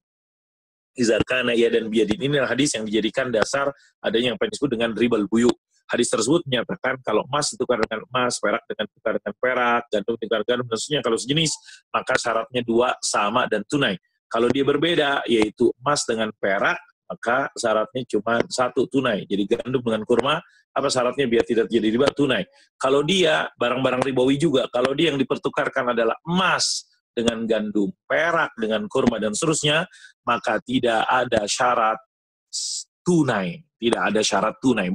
iza kana yadan biyadin. Ini adalah hadis yang dijadikan dasar adanya yang disebut dengan ribal buyu. Hadis tersebut menyatakan kalau emas ditukar dengan emas, perak dengan tukar dengan perak, gandum dengan gandum, dan seterusnya. Kalau sejenis, maka syaratnya dua, sama dan tunai. Kalau dia berbeda, yaitu emas dengan perak, maka syaratnya cuma satu, tunai. Jadi gandum dengan kurma, apa syaratnya biar tidak jadi riba? Tunai. Kalau dia barang-barang ribawi juga, kalau dia yang dipertukarkan adalah emas dengan gandum, perak dengan kurma, dan seterusnya, maka tidak ada syarat tunai. Tidak ada syarat tunai.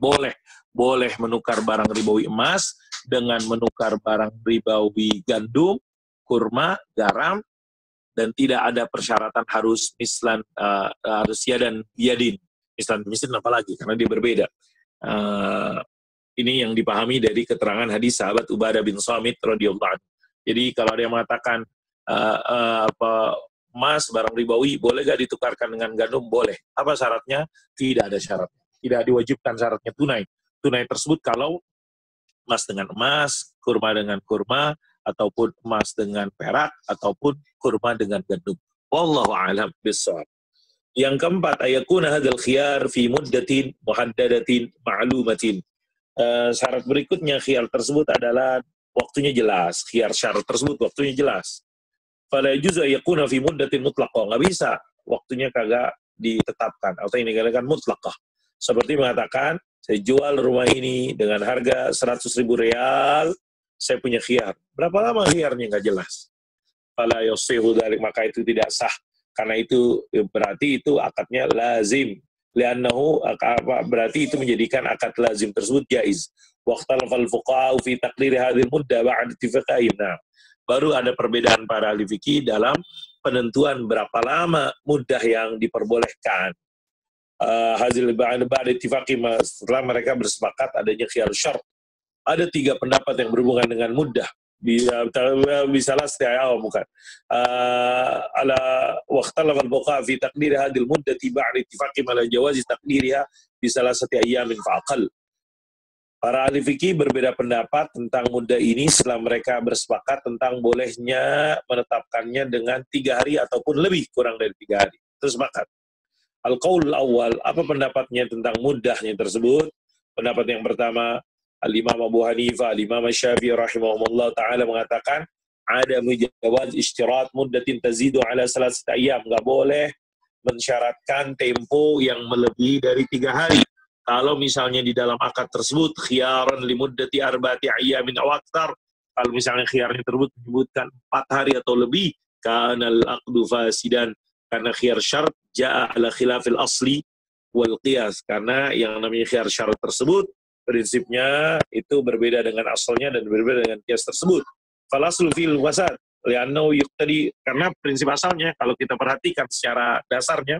Boleh menukar barang ribawi emas dengan menukar barang ribawi gandum, kurma, garam, dan tidak ada persyaratan harus mislan, harus yadan biyadin. Mislan apalagi, karena dia berbeda. Ini yang dipahami dari keterangan hadis sahabat Ubadah bin Samit radhiyallahu anhu. Jadi kalau ada yang mengatakan emas barang ribawi boleh gak ditukarkan dengan gandum? Boleh. Apa syaratnya? Tidak ada syarat. Tidak diwajibkan syaratnya tunai. Tunai tersebut kalau emas dengan emas, kurma dengan kurma, ataupun emas dengan perak, ataupun kurma dengan gandum. Wallahu a'lam bishawab. Yang keempat, ayakuna hadzal khiyar fi muddatin muhaddadatin ma'lumatin. Syarat berikutnya khiyar tersebut adalah waktunya jelas. Khiyar syarat tersebut waktunya jelas. Fala yajuzu ayakuna fi muddatin mutlaqah. Nggak bisa waktunya kagak ditetapkan atau ini dikatakan mutlaqah. Seperti mengatakan, saya jual rumah ini dengan harga 100.000 real, saya punya khiyar. Berapa lama khiyarnya? Nggak jelas. Fala yasihu dzalik, maka itu tidak sah. Karena itu berarti itu akadnya lazim. Li'annahu, berarti itu menjadikan akad lazim tersebut jaiz. Waqtalafal fuqaha fi taqdir hadhil muddah ba'da ittifaqihim. Nah, baru ada perbedaan para ahli fikih dalam penentuan berapa lama muddah yang diperbolehkan. Hasil ba'da ittifaqihim, setelah mereka bersepakat adanya khiyar syart. Ada 3 pendapat yang berhubungan dengan muddah. Bisa bukan. Ala waqtalafal fuqaha fi taqdir hadhil muddati ba'da ittifaqihim ala jawazi taqdiriha bi salasati ayyamin fa'aqal. Para ahli fikih berbeda pendapat tentang muddah ini setelah mereka bersepakat tentang bolehnya menetapkannya dengan 3 hari ataupun lebih kurang dari 3 hari. Terus sepakat. Al-qaul awal, apa pendapatnya tentang muddahnya tersebut? Pendapat yang pertama, Al-Imam Abu Hanifah, Al-Imam Syafi'i rahimahumullah ta'ala mengatakan ada mujawaz ishtirat muddatin tazidu ala salasat ayyam. Nggak boleh mensyaratkan tempo yang melebihi dari 3 hari. Kalau misalnya di dalam akad tersebut khiyaran limuddati arba'ati ayyamin aw aktsar, kalau misalnya khiyarnya tersebut menyebutkan 4 hari atau lebih, kana al-aqdu fasidan, karena khiyar syarat jaa ala khilafil asli wal qiyas, karena yang namanya khiyar syarat tersebut prinsipnya itu berbeda dengan asalnya dan berbeda dengan qiyas tersebut. Falaslu fil wasat li'annahu yuqtadi, karena prinsip asalnya kalau kita perhatikan secara dasarnya,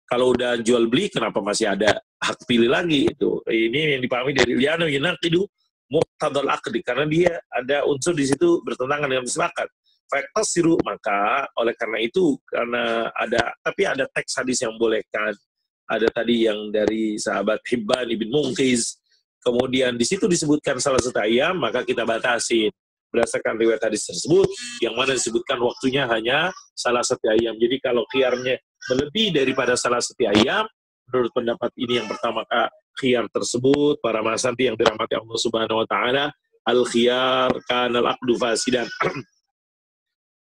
kalau udah jual beli kenapa masih ada hak pilih lagi itu. Ini yang dipahami dari li'annahu yunaqidu muqtadal aqdi, karena dia ada unsur di situ bertentangan dengan sepakat. Faktasiru, maka oleh karena itu, karena ada teks hadis yang bolehkan. Ada tadi yang dari sahabat Hibban ibn Munqiz, kemudian di situ disebutkan salah satu ayam, maka kita batasin berdasarkan riwayat hadis tersebut, yang mana disebutkan waktunya hanya salah satu ayam. Jadi kalau khiyarnya melebihi daripada salah satu ayam, menurut pendapat ini yang pertama, khiyar tersebut, para masanti yang dirahmati Allah Subhanahu wa taala, al-khiyar kana al-aqdu fasidan.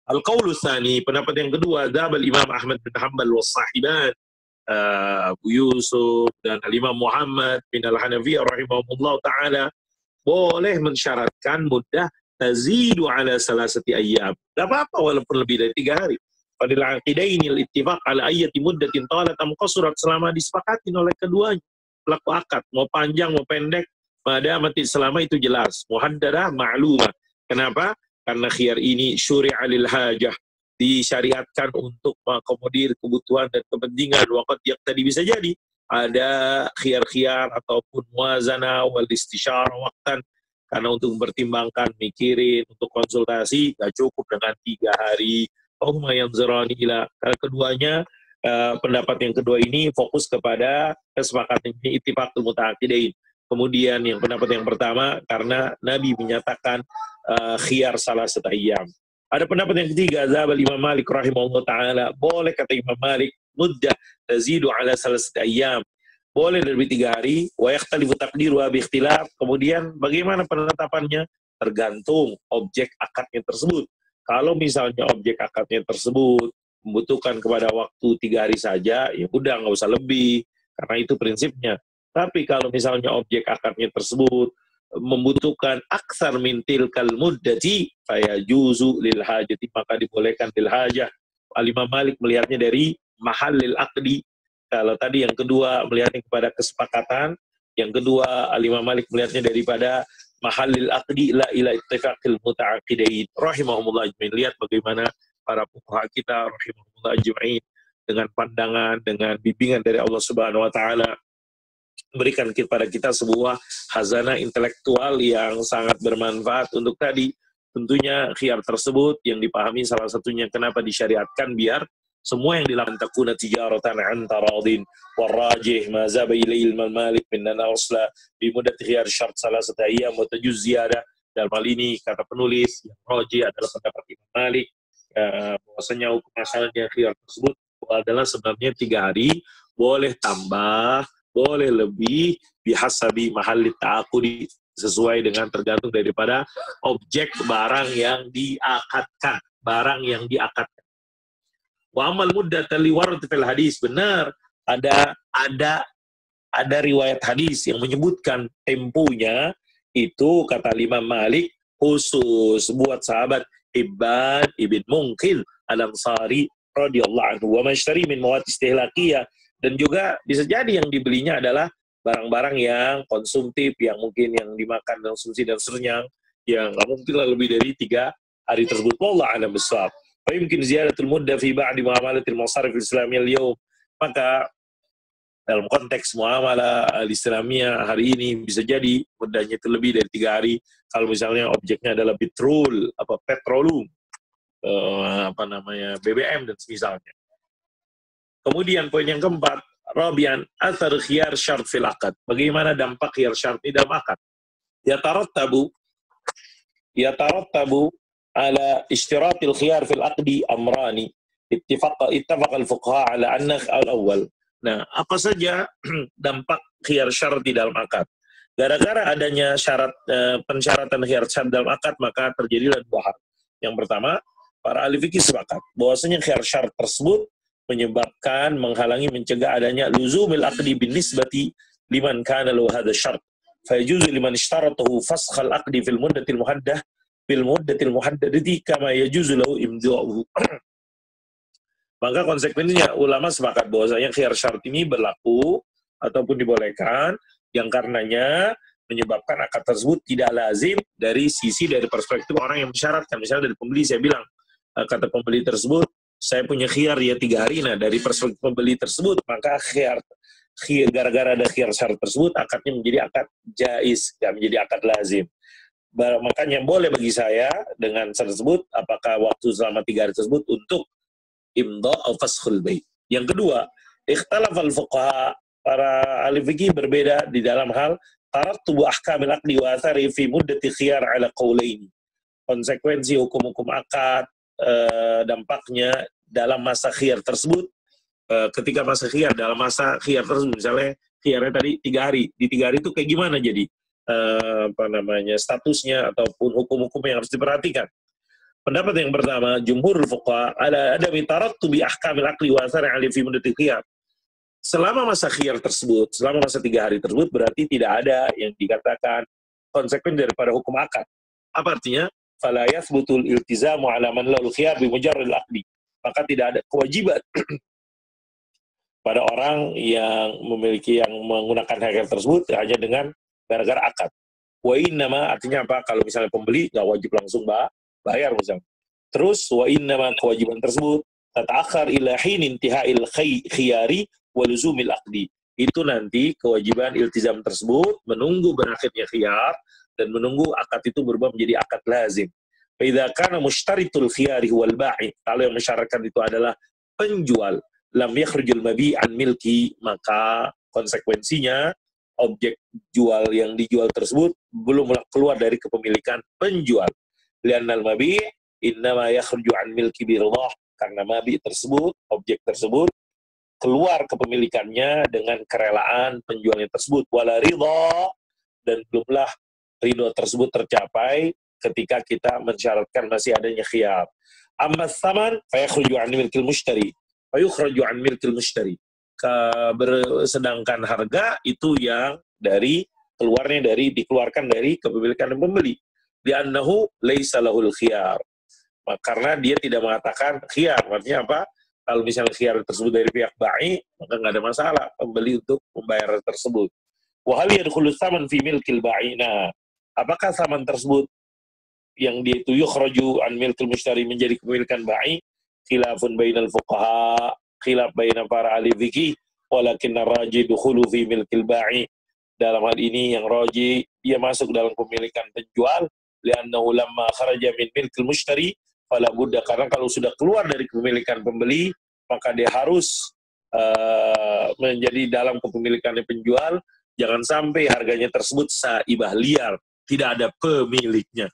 Al-qaulu tsani, pendapat yang kedua, dzabal Imam Ahmad bin Hanbal was sahiban, Abu Yusuf dan Al-Imam Muhammad bin Al-Hanafiyah rahimahumullah ta'ala, boleh mensyaratkan muddah tazidu ala salasati ayyam. Tidak apa-apa walaupun lebih dari 3 hari. Fadil aqidaini al-ittifaq ala ayyati muddatin talat am qasurat, selama disepakatin oleh keduanya pelaku akad, mau panjang mau pendek, pada mati selama itu jelas, muhaddadah ma'lumah. Kenapa? Karena khiyar ini syuri'a lil hajah, disyariatkan untuk mengakomodir kebutuhan dan kepentingan. Waqad yaqtadi, bisa jadi ada khiyar-khiyar ataupun muazana wal istisyara waqtan, karena untuk mempertimbangkan, mikirin, untuk konsultasi gak cukup dengan 3 hari. Allahumma yanzurani ila, karena keduanya pendapat yang kedua ini fokus kepada kesepakatan ini ittifaqul muta'aqidain. Kemudian yang pendapat yang pertama karena Nabi menyatakan khiyar salah satu ayyam. Ada pendapat yang ketiga, dzabal Imam Malik rahimahullah ta'ala, boleh kata Imam Malik muddah tazidu ala salasati ayyam, boleh lebih 3 hari, wa yakhtalifu taqdiruha bi ikhtilaf. Kemudian bagaimana penetapannya? Tergantung objek akadnya tersebut. Kalau misalnya objek akadnya tersebut membutuhkan kepada waktu 3 hari saja, ya udah nggak usah lebih, karena itu prinsipnya. Tapi kalau misalnya objek akadnya tersebut membutuhkan aksar min tilkal muddati fayajuzu lil hajati, maka dibolehkan lil hajah. Al-Imam Malik melihatnya dari mahallil aqdi. Kalau tadi yang kedua melihatnya kepada kesepakatan, yang kedua Al-Imam Malik melihatnya daripada mahallil aqdi la ila ittifaqil muta'aqidain rahimahumullah ajmain. Lihat bagaimana para fuqaha kita rahimahumullah ajmain dengan pandangan, dengan bimbingan dari Allah Subhanahu wa taala, berikan kepada kita sebuah khazanah intelektual yang sangat bermanfaat untuk tadi. Tentunya khiyar tersebut yang dipahami salah satunya kenapa disyariatkan, biar semua yang dilakukan takuna tijaratan an taradin warrajih ma zaba ilail malik min al-asla bi muddat khiyar syart salasata ayyam wa tajuz ziyadah. Dalam hal ini kata penulis yang rajih adalah pendapat Imam Malik, bahwasanya hukum asalnya khiyar tersebut adalah sebenarnya 3 hari, boleh tambah, boleh lebih, bihasabi mahalli ta'aqudi, sesuai dengan tergantung daripada objek barang yang diakadkan, Wa amal muddat li warad fil hadis, benar ada riwayat hadis yang menyebutkan temponya itu, kata Imam Malik, khusus buat sahabat Hibban ibn Munqidh al-Ansari radhiyallahu anhu, wa mashtari min mawad istihlaqiyah, dan juga bisa jadi yang dibelinya adalah barang-barang yang konsumtif, yang mungkin yang dimakan, konsumsi dan seterusnya, yang nggak mungkin lebih dari 3 hari tersebut. Wallahu a'lam bishawab. Fa yumkin ziyadatul muddah fi ba'di muamalatil masarif al-islamiyyah al-yawm. Maka dalam konteks muamalah al-islamiyah hari ini bisa jadi muddahnya itu lebih dari 3 hari. Kalau misalnya objeknya adalah petrolum, BBM dan semisalnya. Kemudian poin yang keempat, rabian athar khiyar syart fil aqd. Bagaimana dampak khiyar syart di dalam akad? Yatarattabu ala ishtiratil khiyar fil aqdi amrani. Ittafaqa al-fuqaha ala anna al-awwal. Nah, apa saja dampak khiyar syart di dalam akad? Gara-gara adanya syarat pensyaratan khiyar syart dalam akad, maka terjadilah dua hal. Yang pertama, para ahli fikih sepakat bahwasanya khiyar syart tersebut menyebabkan, menghalangi, mencegah adanya luzumil aqdi bin nisbati liman kana lahu hadha syart. Fa yajuzu liman ishtaratahu faskhal aqdi fil muddatil muhaddadati kama yajuzu lahu imda'uhu. Maka konsekuensinya ulama sepakat bahwasanya khiyar syart ini berlaku ataupun dibolehkan yang karenanya menyebabkan akad tersebut tidak lazim dari perspektif orang yang mensyaratkan. Misalnya dari pembeli, saya bilang, kata pembeli tersebut, saya punya khiyar ya 3 hari. Nah, dari perspektif pembeli tersebut, maka gara-gara ada khiyar syarat tersebut, akadnya menjadi akad jaiz, tidak menjadi akad lazim. Makanya boleh bagi saya dengan syarat tersebut, apakah waktu selama 3 hari tersebut untuk imdha atau faskhul bai'. Yang kedua, ikhtalafal fuqaha, para ahli fikih berbeda di dalam hal tarattubu ahkamil aqdi wa athari fi muddati khiyar ala qaulaini. Konsekuensi hukum-hukum akad, dampaknya dalam masa khiyar tersebut, ketika masa khiyar, dalam masa khiyar tersebut, misalnya khiyarnya tadi 3 hari, di 3 hari itu kayak gimana jadi statusnya ataupun hukum-hukum yang harus diperhatikan. Pendapat yang pertama, jumhur fuqaha ala adami tarattubi ahkamil aqdi wa athari ala fi muddati khiyar. Selama masa khiyar tersebut, selama masa 3 hari tersebut, berarti tidak ada yang dikatakan konsekuensi daripada hukum akad. Apa artinya? Fala yathbutul iltizamu ala man lahu khiyar bi mujarradil aqdi. Maka tidak ada kewajiban pada orang yang menggunakan hak tersebut hanya dengan gara-gara akad. Wa innama, artinya apa? Kalau misalnya pembeli nggak wajib langsung bayar misalnya. Terus wa innama, kewajiban tersebut tata'akhir ila hin intiha'il khiyari wa luzumil aqdi. Itu nanti kewajiban iltizam tersebut menunggu berakhirnya khiyar dan menunggu akad itu berubah menjadi akad lazim. Fa idza kana mushtaritul khiyari wal ba'i, kalau yang mensyaratkan itu adalah penjual, lam yakhrujul mabi' an milki, maka konsekuensinya objek jual yang dijual tersebut belum keluar dari kepemilikan penjual. Li'annal mabi' innama yakhruju an milki biridhah, karena mabi' tersebut, objek tersebut keluar kepemilikannya dengan kerelaan penjualnya tersebut. Wala ridha, dan belumlah ridho tersebut tercapai ketika kita mensyaratkan masih adanya khiyar. Amma tsaman fa yakhruju an milkil mushtari, fa yukhraju an milkil mushtari. Sedangkan harga itu yang dikeluarkan dari kepemilikan pembeli. Li'annahu laisa lahul khiyar. Karena dia tidak mengatakan khiyar. Artinya apa? Kalau misalnya khiyar tersebut dari pihak ba'i, maka nggak ada masalah pembeli untuk membayar tersebut. Wa hal yadkhulu tsaman fi milkil ba'i. Nah, apakah tsaman tersebut yang dia itu yukhraju an milkil mushtari menjadi kepemilikan ba'i? Khilafun bainal fuqaha, khilaf baina para ahli fikih, walakin ar-raji dukhulu fi milkil ba'i. Dalam hal ini yang raji dia masuk dalam kepemilikan penjual, li'annahu lamma kharaja min milkil mushtari fala budda, karena kalau sudah keluar dari kepemilikan pembeli maka dia harus menjadi dalam kepemilikan penjual. Jangan sampai harganya tersebut saibah liar, tidak ada pemiliknya.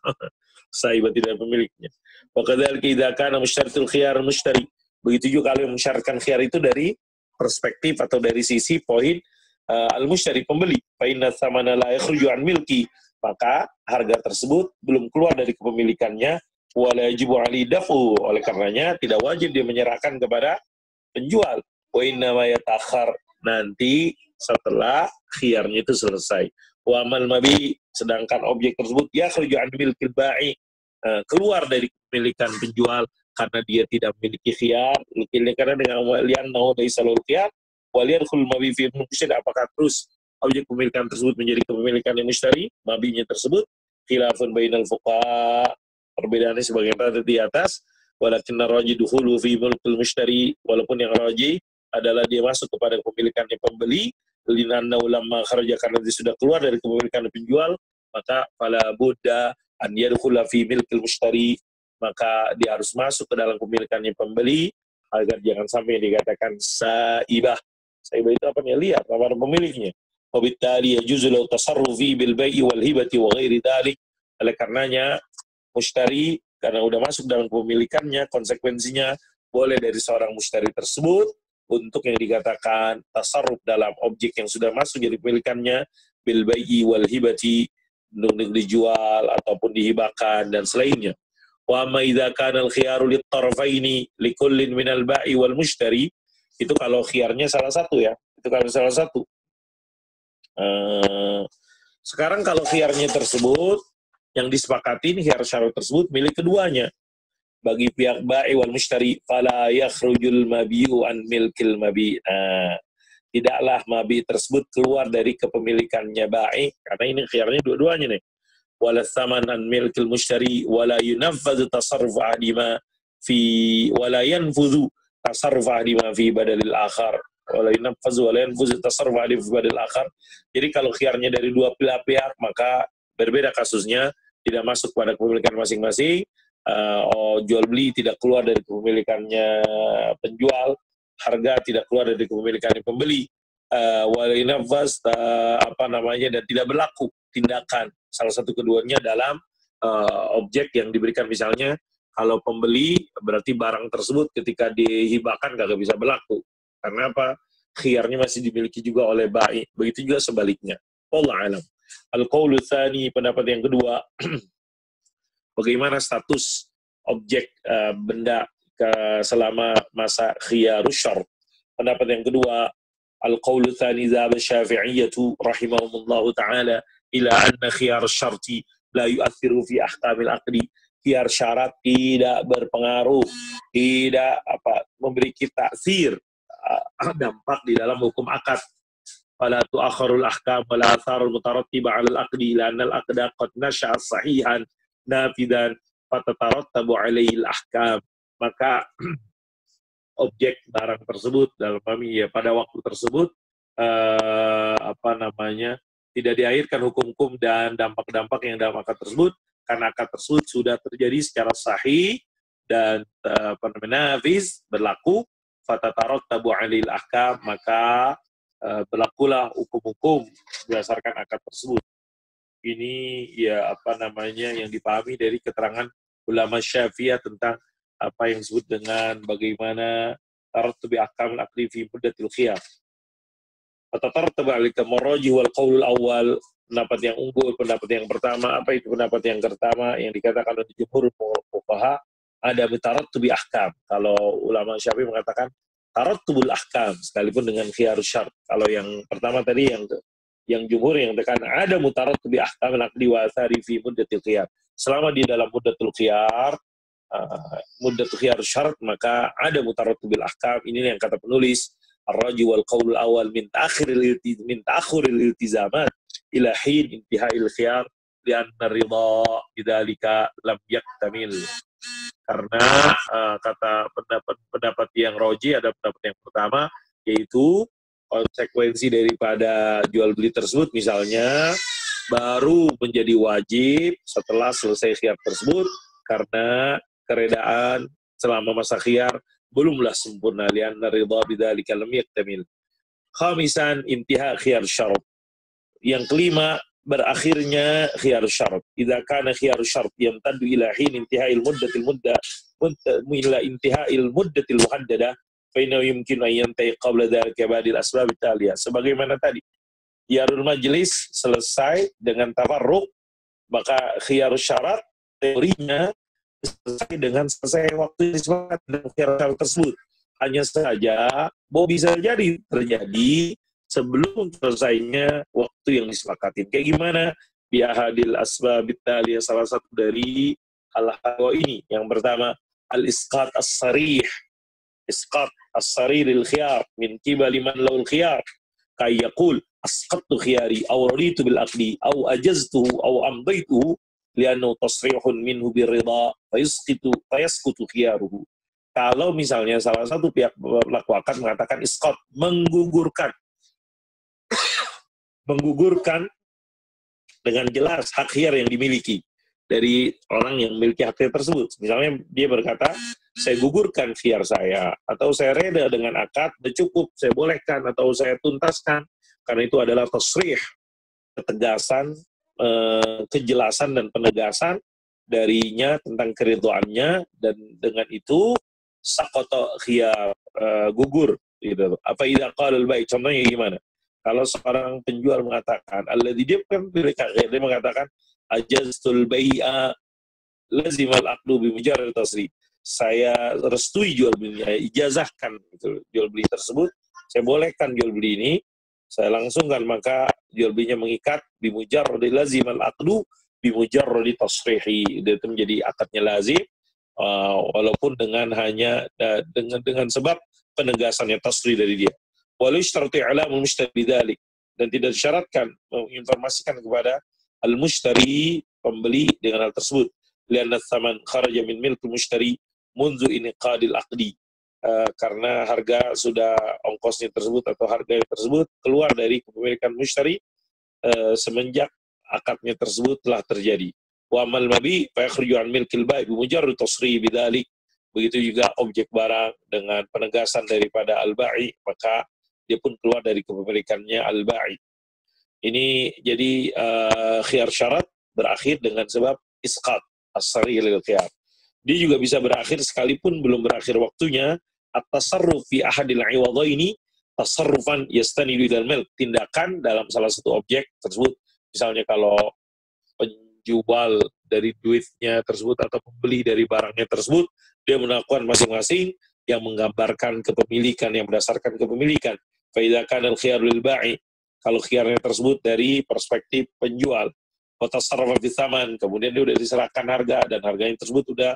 Saibah tidak ada pemiliknya. Wa kadzalika idza kana mushtaritul khiyar mushtari, begitu juga kalau yang mensyaratkan khiyar itu dari perspektif atau dari sisi poin al-mushtari, pembeli. Fa inna tsamana la yakhruju an milki, maka harga tersebut belum keluar dari kepemilikannya. Wala yajibu ali dafu, oleh karenanya tidak wajib dia menyerahkan kepada penjual. Wa inna ma yatakhar, nanti setelah khiyarnya itu selesai. Wa amal mabi, sedangkan objek tersebut yakhruju an milkil ba'i, keluar dari kepemilikan penjual karena dia tidak memiliki khiyar. Karena dengan li'annahu laisa lahu khiyar wal yadkhul mabi fi mushtari, apakah terus objek pemilikan tersebut menjadi kepemilikan yang mushtari, mabinya tersebut. Khilafun bainal fuqaha, perbedaannya sebagaimana di atas. Walakin ar-raji dukhulu fi mulkil mushtari, walaupun yang raji adalah dia masuk kepada kepemilikan pembeli. Linanna ulama kharaja, karena dia sudah keluar dari kepemilikan penjual, maka fala budda an yadkhula fi milkil mushtari, maka dia harus masuk ke dalam kepemilikan pembeli agar jangan sampai dikatakan saibah. Saibah itu apa nih? Lihat kepada pemiliknya. Wabittali yajuzu lahu tasarrufi bil bai'i wal hibati wa ghairi dzalik. Oleh karenanya mushtari, karena udah masuk dalam kepemilikannya, konsekuensinya boleh dari seorang mushtari tersebut untuk yang dikatakan tasarruf dalam objek yang sudah masuk jadi kepemilikannya, bil bai'i wal hibati, untuk dijual ataupun dihibahkan dan selainnya. Wa ma idza kana al-khiyaru lit-tarfaini likullin minal ba'i wal mushtari, itu kalau khiyarnya salah satu ya. Itu kalau salah satu. Sekarang kalau khiyarnya tersebut yang disepakati, khiyar syarat tersebut milik keduanya. Bagi pihak ba'i wal mushtari, fala yakhrujul mabi'u an milkil mabi'. Tidaklah mabi tersebut keluar dari kepemilikannya ba'i, karena ini khiyarnya dua-duanya nih. Wala tsaman an milkil mushtari wala yunaffadhu tasarruf ahdima fi wala yanfudhu tasarruf ahdima fi badalil akhar. Wala yunaffadhu wala yanfudhu tasarruf ahdima fi badalil akhar. Jadi kalau khiyarnya dari dua pihak, maka berbeda kasusnya, tidak masuk pada kepemilikan masing-masing. Jual beli tidak keluar dari kepemilikannya penjual, harga tidak keluar dari kepemilikan pembeli, dan tidak berlaku tindakan salah satu keduanya dalam objek yang diberikan. Misalnya kalau pembeli, berarti barang tersebut ketika dihibahkan kagak bisa berlaku, karena apa? Khiyarnya masih dimiliki juga oleh ba'i. Begitu juga sebaliknya. Wallahu a'lam. Al-qaulu tsani, pendapat yang kedua, bagaimana status objek benda selama masa khiyarus syart. Pendapat yang kedua, al-qaulu tsani dzahaba Syafi'iyyatu rahimahumullahu taala ila anna khiyarus syarti la yu'athiru fi ahkamil aqdi. Khiyar syarat tidak berpengaruh, tidak memiliki taksir, dampak di dalam hukum akad. Fala tu'akhirul ahkam wala atharul mutarattiba 'ala al-aqdi ila anna al-aqda qad nasha'a sahihan nafidan fatatarattabu 'alaihi al-ahkam. Maka objek barang tersebut dalam kami ya pada waktu tersebut tidak diakhirkan hukum-hukum dan dampak-dampak yang dalam akad tersebut, karena akad tersebut sudah terjadi secara sahih dan nafiz, berlaku. Fatatarattabu 'alaihi al-ahkam, maka berlakulah hukum-hukum berdasarkan akad tersebut. Ini ya yang dipahami dari keterangan ulama Syafi'iyah tentang apa yang disebut dengan bagaimana tarattubi ahkamul aqdi fi muddatil khiyar. Fatarattaba 'alaika marajih wal qaulul awal, pendapat yang unggul, pendapat yang pertama. Apa itu pendapat yang pertama? Yang dikatakan oleh jumhur fuqaha, ada tarattubi ahkam. Kalau ulama Syafi'i mengatakan tarattubul ahkam sekalipun dengan khiyarus syart. Kalau yang pertama tadi yang jumhur yang tekan ada mutarattubi ahkam al-aqdi wa athari fi muddatil khiyar. Selama di dalam muddatul khiyar, muddatul khiyar syarat, maka ada mutarattubil ahkam. Ini yang kata penulis, ar-raju wal qaulul awal min ta'khiril iltizamat ila hin intihail khiyar li'anna ridha bidzalika lam yaktamil. Karena kata pendapat yang roji, ada pendapat yang pertama, yaitu konsekuensi daripada jual beli tersebut misalnya baru menjadi wajib setelah selesai khiyar tersebut, karena keredaan selama masa khiyar belumlah sempurna, lianna ridha bidzalika lam yaktamil. Khamisan intiha khiyar syarat. Yang kelima, berakhirnya khiyar syarat. Idza kana khiyar syarat yamtaddu ila hin intihai muddatil muhaddada fa inna yumkin an yantahi qabla dzalika ba'dil asbab taliyah. Sebagaimana tadi, khiyarul majlis selesai dengan tafarruq, maka khiyar syarat teorinya selesai dengan selesai waktu yang disepakati dengan khiyar syarat tersebut. Hanya saja bisa jadi terjadi sebelum selesainya waktu yang disepakati. Kayak gimana? Biahadil asbabit taliyah, salah satu dari hal-hal ini. Yang pertama, al-isqat as-sarih. Isqat as-sarih lil khiyar min qibali man lahu al-khiyar. Kay yaqul asqattu khiyari aw raditu bil aqdi aw ajaztuhu aw amdaytuhu li'annahu tasrihun minhu birridha fayasqutu khiyaruhu. Kalau misalnya salah satu pihak pelaku akad mengatakan isqat, menggugurkan dengan jelas hak khiyar yang dimiliki dari orang yang memiliki hak khiyar tersebut. Misalnya dia berkata, saya gugurkan khiyar saya, atau saya reda dengan akad, sudah cukup, saya bolehkan, atau saya tuntaskan, karena itu adalah tasrih, ketegasan, kejelasan dan penegasan darinya tentang keridhaannya, dan dengan itu saqata khiyar, gugur gitu. Apa idza qala al-bai', contohnya gimana? Kalau seorang penjual mengatakan, dia mengatakan, ajaztul bai'a lazimal aqdu bi mujarrad tasrih. Saya restui jual belinya, ijazahkan gitu, jual beli tersebut, saya bolehkan jual beli ini, saya langsungkan, maka jual belinya mengikat bi mujarrad lazimal aqdu bi mujarrad tasrihi. Itu menjadi akadnya lazim, walaupun dengan hanya dengan sebab penegasannya tasrih dari dia. Walau syarti alamul mushtari bidzalik, dan tidak disyaratkan menginformasikan kepada al-mushtari, pembeli, dengan hal tersebut. Lianna tsaman kharaja min milkil mushtari munzu inqadil aqdi, karena harga sudah, ongkosnya tersebut atau harga tersebut keluar dari kepemilikan mushtari semenjak akadnya tersebut telah terjadi. Wa amal mabi fa yakhruju an milkil bai' bi mujarrad tasrih bidzalik. Begitu juga objek barang dengan penegasan daripada al-bai', maka dia pun keluar dari kepemilikannya al-bai'. Ini jadi khiyar syarat berakhir dengan sebab isqat as-sarih lil khiyar. Dia juga bisa berakhir sekalipun belum berakhir waktunya, at-tasarruf fi ahadil iwadhaini tasarrufan yastanidu ilal milk, tindakan dalam salah satu objek tersebut. Misalnya kalau penjual dari duitnya tersebut atau pembeli dari barangnya tersebut, dia melakukan masing-masing yang menggambarkan kepemilikan, yang berdasarkan kepemilikan. Fa idza kana al-khiyar lil bai', kalau khiyarnya tersebut dari perspektif penjual, wa tasarrafa fi tsaman, kemudian dia sudah diserahkan harga dan harganya tersebut sudah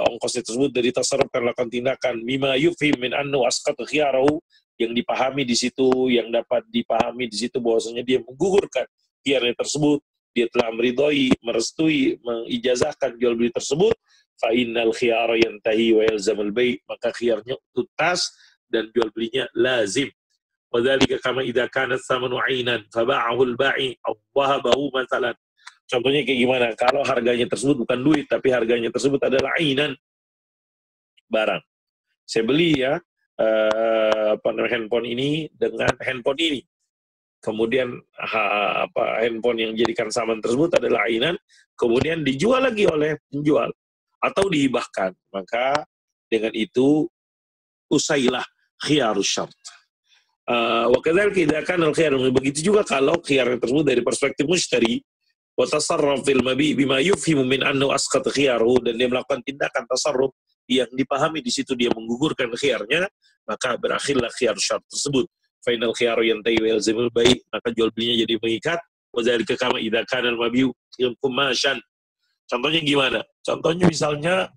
ongkosnya tersebut dari tasarrufkan, lakukan tindakan mimma yufhim min annahu asqata khiyarahu, yang dipahami di situ, yang dapat dipahami di situ bahwasanya dia menggugurkan khiyarnya tersebut, dia telah meridhoi, merestui, mengijazahkan jual beli tersebut, fa innal khiyara yantahi wa yalzamul bai', maka khiyarnya tuntas dan jual belinya lazim. Wadzalika kama idza kana tsamanu 'ainan fa ba'ahu al-ba'i aw wahabahu mathalan. Contohnya kayak gimana? Kalau harganya tersebut bukan duit, tapi harganya tersebut adalah 'ainan, barang. Saya beli ya handphone ini dengan handphone ini. Kemudian handphone yang dijadikan saman tersebut adalah 'ainan, kemudian dijual lagi oleh penjual atau dihibahkan. Maka dengan itu usailah khiyarus syart. Wa kadzalika idza kana al-khiyar, begitu juga kalau khiyar tersebut dari perspektif mushtari, wa tasarraf fil mabi' bima yufhimu min annahu asqata khiyaruhu, dan dia melakukan tindakan tasarruf yang dipahami di situ dia menggugurkan khiyarnya, maka berakhirlah khiyar syart tersebut. Fa inal khiyaru yantahi wa yalzamul bai', maka jual belinya jadi mengikat. Wa dzalika kama idza kana al-mabi'u kumashan. Contohnya gimana? Contohnya misalnya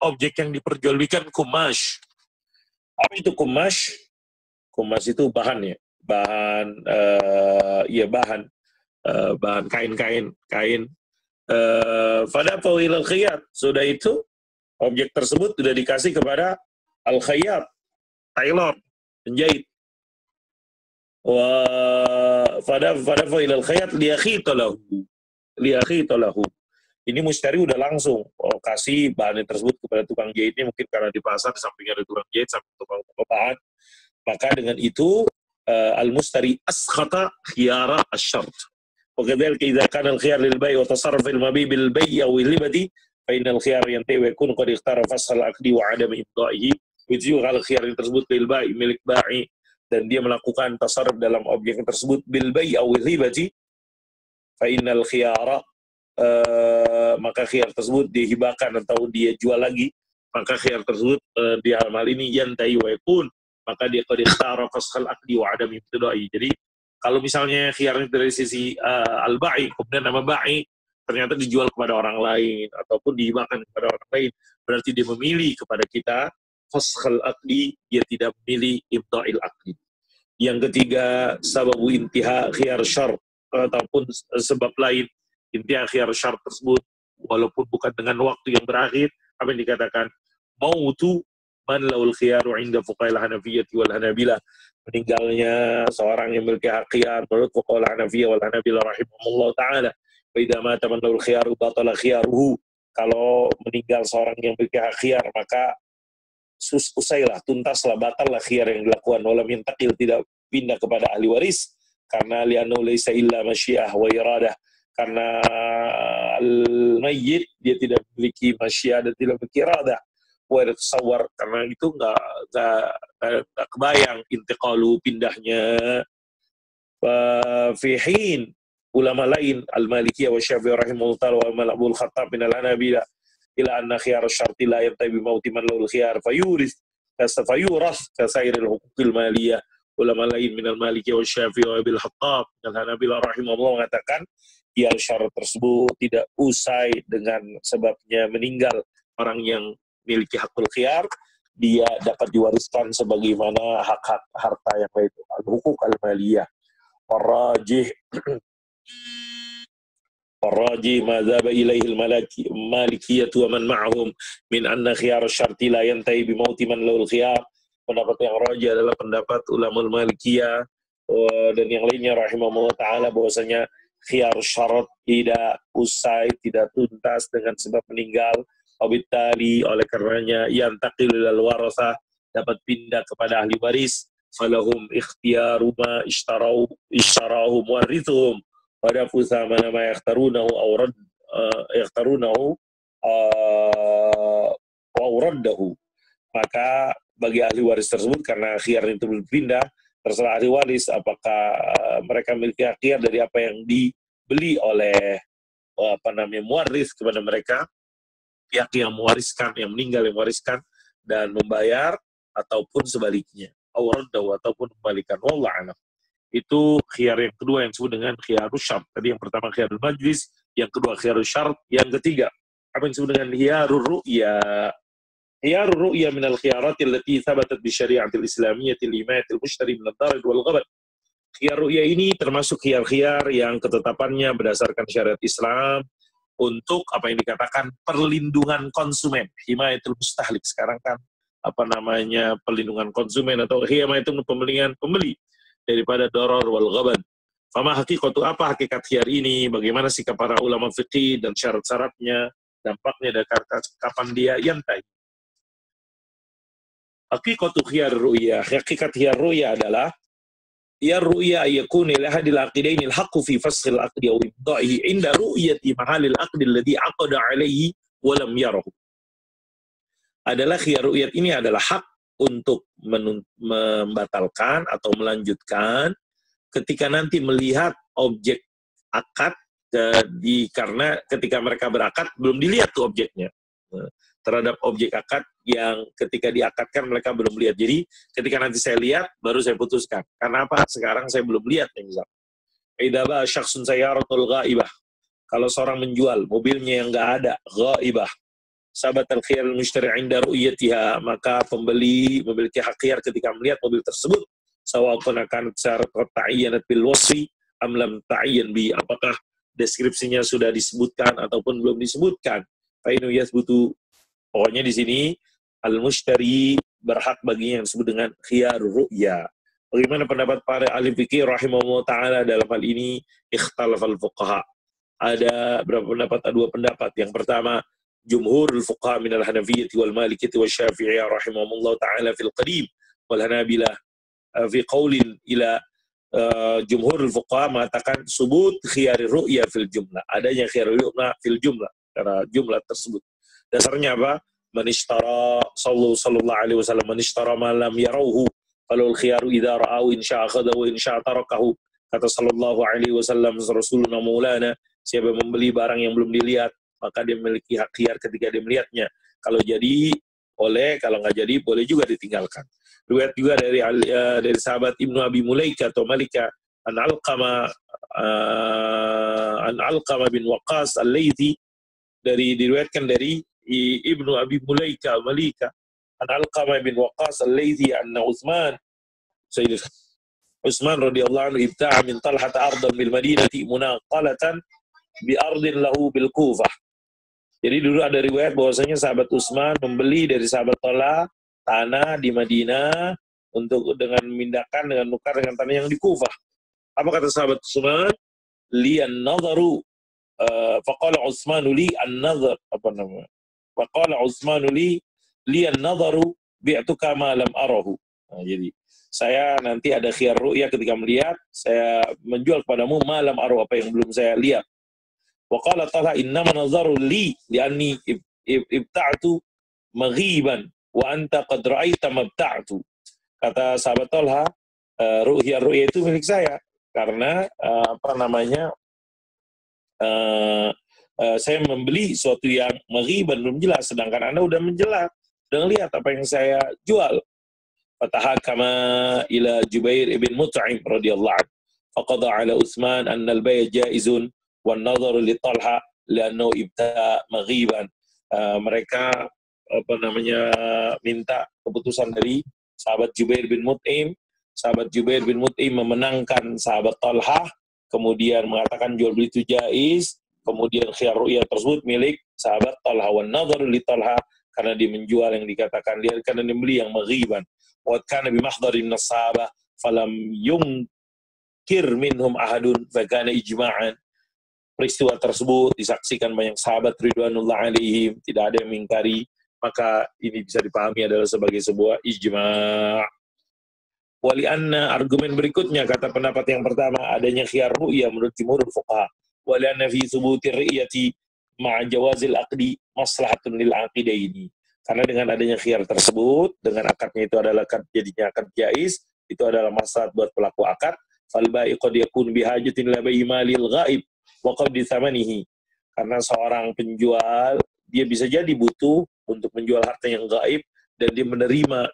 objek yang diperjualbelikan kumash. Apa itu kumash? Kumas itu bahan ya, bahan kain. Pada fawilal khiyat, sudah itu objek tersebut sudah dikasih kepada al khiyat, tailor, penjahit. Pada fawilal khiyat liyakhita lahu. Ini mushtari udah langsung kasih bahan tersebut kepada tukang jahitnya, mungkin karena di pasar di samping ada tukang jahit, samping tukang bahan. Maka dengan itu al-mushtari askhata khiyara asy-syart. Wa kadzalika idza kana al-khiyar lil bai' wa tasarruf fil mabi' bil bai' aw al-hibati fa inna al-khiyar yantahi wa yakunu qad ikhtara fasl al-aqdi wa 'adam ibda'ihi. Itu kalau khiyar tersebut bil bai' milik bai' dan dia melakukan tasarruf dalam objek tersebut bil bai' aw al-hibati fa innal khiyara, maka khiyar tersebut dihibahkan atau dia jual lagi, maka khiyar tersebut di hal ini yantahi wa yakun, maka dia qad ikhtara fasl aqdi wa adam ibtida'i. Jadi kalau misalnya khiyarnya dari sisi al-ba'i, kemudian nama ba'i ternyata dijual kepada orang lain ataupun dihibahkan kepada orang lain, berarti dia memilih kepada kita fasl aqdi, dia tidak memilih ibta'il aqdi. Yang ketiga, sababu intiha khiyar syar, ataupun sebab lain intiha khiyar syar tersebut walaupun bukan dengan waktu yang berakhir, apa yang dikatakan mautu man laul khiyaru 'inda fuqaha'il Hanafiyyah wal Hanabilah, meninggalnya seorang yang memiliki hak khiyar menurut fuqaha'il Hanafiyyah wal Hanabilah rahimahumullah taala. Wa idza mata man laul khiyaru batala khiyaruhu, kalau meninggal seorang yang memiliki hak khiyar, maka usailah, tuntaslah, batallah khiyar yang dilakukan. Walam yantaqil, tidak pindah kepada ahli waris, karena li'annahu laysa illa masyiah wa iradah, karena al-mayyit dia tidak memiliki masyiah dan tidak memiliki iradah. Wa yatasawwar, karena itu nggak kebayang intiqalu, pindahnya Fi hin ulama lain al-Malikiyah wa Syafi'i rahimahullah wa Abdul Khattab min al-Hanabila ila anna khiyar asy-syarti la yantahi bi mauti man lahu al-khiyar fayuras kasairil huquqil maliyah. Ulama lain min al-Malikiyah wa Syafi'i wa Abdul Khattab min al-Hanabila rahimahullah mengatakan khiyar syarat tersebut tidak usai dengan sebabnya meninggal orang yang memiliki hakul khiyar, dia dapat diwariskan sebagaimana hak-hak harta yang lain, al-huquq al-maliyah. Warraji madzhab ilaihi al-malikiyah wa man ma'ahum min anna khiyar asy-syarti la yantahi bi mauti man lahu al-khiyar. Pendapat yang rajih adalah pendapat ulama Malikiyah dan yang lainnya rahimahullah taala bahwasanya khiyar syarat tidak usai, tidak tuntas dengan sebab meninggal. Abitali oleh karenanya yantaqil lil warasah, dapat pindah kepada ahli waris. Falahum ikhtiyaru ma ishtarahu muwarrithuhum wa dafusa ma yakhtarunahu aw raddahu. Maka bagi ahli waris tersebut, karena khiyar itu berpindah, terserah ahli waris apakah mereka memiliki hak khiyar dari apa yang dibeli oleh muwaris kepada mereka, pihak yang mewariskan, yang meninggal yang mewariskan dan membayar, ataupun sebaliknya, ataupun kembalikan. Wallahu a'lam. Itu khiyar yang kedua yang disebut dengan khiyarus syart. Tadi yang pertama khiyarul majlis, yang kedua khiyarus syart, yang ketiga apa yang disebut dengan khiyarur ru'ya. Khiyarur ru'ya min al-khiyarat allati thabatat bi syari'atil islamiyatil himayatil mushtari min ad-darar wal ghabar. Khiyar ru'ya ini termasuk khiyar-khiyar yang ketetapannya berdasarkan syariat Islam untuk apa yang dikatakan perlindungan konsumen, himayatul mustahlik. Sekarang kan perlindungan konsumen atau himayatul pembeli daripada darar wal ghaban. Fama hakikatu, apa hakikat khiyar ini, bagaimana sikap para ulama fiqih dan syarat-syaratnya, dampaknya dan kapan dia yantai. Hakikatu khiyar ru'ya, hakikat khiyar ru'ya adalah ya ru'ya yakuni lahadil aqidainil haqqu fi faskhil aqdi aw ibda'ihi inda ru'yati mahalil aqdi alladhi aqada alaihi wa lam yarahu. Adalah khiyar ru'yat ini adalah hak untuk membatalkan atau melanjutkan ketika nanti melihat objek akad, karena ketika mereka berakad belum dilihat tuh objeknya. Terhadap objek akad yang ketika diakadkan mereka belum lihat. Jadi ketika nanti saya lihat baru saya putuskan. Karena apa? Sekarang saya belum lihat nih misal. Idza ba'a syakhsun sayyaratul ghaibah. Kalau seorang menjual mobilnya yang enggak ada, ghaibah. Sabatal khiyar al-mushtari 'inda ru'yatiha, maka pembeli memiliki hak khiyar ketika melihat mobil tersebut. Sawa'un akan syarat ta'ayyanat bil wasfi am lam ta'ayyan bi, apakah deskripsinya sudah disebutkan ataupun belum disebutkan. Fa inu yathbutu. Pokoknya di sini al-mushtari berhak baginya yang disebut dengan khiyar ru'ya. Bagaimana pendapat para ahli fikih rahimahullah ta'ala dalam hal ini? Ikhtalafal fuqaha. Ada berapa pendapat? Dua pendapat. Yang pertama, jumhurul fuqaha minal hanafiyyati wal malikiyyati wa syafi'iyah rahimahullah ta'ala fil qadim wal hanabilah fi qaulin ila jumhurul fuqaha mengatakan subut khiyar ru'ya fil jumlah. Adanya khiyar ru'ya fil jumlah, karena jumlah tersebut. Dasarnya apa? Manishtara sallallahu alaihi wasallam manishtara ma lam yarauhu falul khiyaru idza ra'au in syaa akhadahu wa in syaa tarakahu. Kata sallallahu alaihi wasallam Rasulullah Maulana, siapa membeli barang yang belum dilihat maka dia memiliki hak khiyar ketika dia melihatnya. Kalau jadi boleh, kalau nggak jadi boleh juga ditinggalkan. Riwayat juga dari sahabat Ibnu Abi Mulaika atau Malika an Alqamah bin Waqqas al-Laythi, diriwayatkan dari Ibnu Abi Mulaika Malika an Alqamah bin Waqqas al-Laythi anna Sayyidina Utsman radhiyallahu anhu ibta'a min Talhah ardan bil Madinati munaqalatan bi ardin lahu bil Kufah. Jadi dulu ada riwayat bahwasanya sahabat Utsman membeli dari sahabat Talha tanah di Madinah untuk dengan memindahkan, dengan nukar dengan tanah yang di Kufah. Apa kata sahabat Utsman? Li an-nadharu faqala Utsman li an-nadhar, faqala Utsman li an-nadharu bi'tuka ma lam arahu. Nah, jadi saya nanti ada khiyar ru'ya ketika melihat, saya menjual kepadamu malam arahu, apa yang belum saya lihat. Wa qala Talha innama nadharu li li'anni ibta'tu maghiban wa anta qad ra'aita mabta'tu. Kata sahabat Talha, ru'ya itu milik saya. karena saya membeli sesuatu yang maghiban belum jelas, sedangkan Anda udah menjelas, udah ngelihat apa yang saya jual. Fatahakama ila Jubair ibn Mut'im radhiyallahu anhu faqada ala Utsman anna al-bay' jaizun wan nadharu li Talha li'annahu ibta maghiban. Mereka minta keputusan dari sahabat Jubair bin Mut'im. Sahabat Jubair bin Mut'im memenangkan sahabat Talha, kemudian mengatakan jual beli itu jaiz, kemudian khiyar ru'yah tersebut milik sahabat Talha, wan nadharu li Talha, karena dia menjual yang dikatakan dia, karena dia beli yang maghiban. Wa kana bi mahdharin min as-sahabah falam yunkir minhum ahadun fa kana ijma'an. Peristiwa tersebut disaksikan banyak sahabat ridwanullah alaihim, tidak ada yang mengingkari, maka ini bisa dipahami adalah sebagai sebuah ijma'. Wali anna, argumen berikutnya, kata pendapat yang pertama, adanya khiyar ru'yah menurut jumhurul fuqaha. Wali anna fi subutir ru'yati ma'a jawazil aqdi maslahatun lil aqidaini. Karena dengan adanya khiyar tersebut, dengan akadnya itu adalah jadinya akad jaiz, itu adalah maslahat buat pelaku akad. Fal ba'i qad yakun bihajatin la bai'i malil ghaib wa qabdi thamanihi. Karena seorang penjual, dia bisa jadi butuh untuk menjual harta yang gaib, dan dia menerima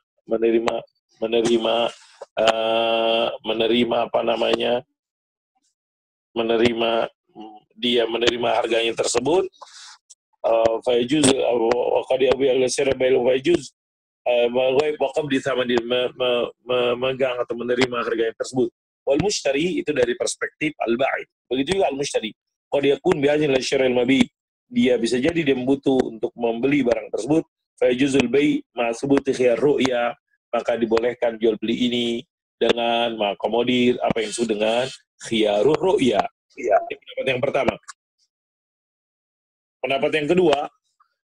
harganya tersebut. Fayajuz wa qad yabi al-sirra bail fayajuz ghaib wa qabdi thamani, memegang atau menerima harganya tersebut. Wal mushtari itu dari perspektif al-ba'i. Begitu juga al-mushtari. Qad yakun bi'ajin la syira'il mabi. Dia bisa jadi dia butuh untuk membeli barang tersebut. Fayajuzul bai' ma thubuti khiyar ru'ya, maka dibolehkan jual beli ini dengan mengakomodir apa yang disebut dengan khiyarur ru'ya. Ya, ini pendapat yang pertama. Pendapat yang kedua,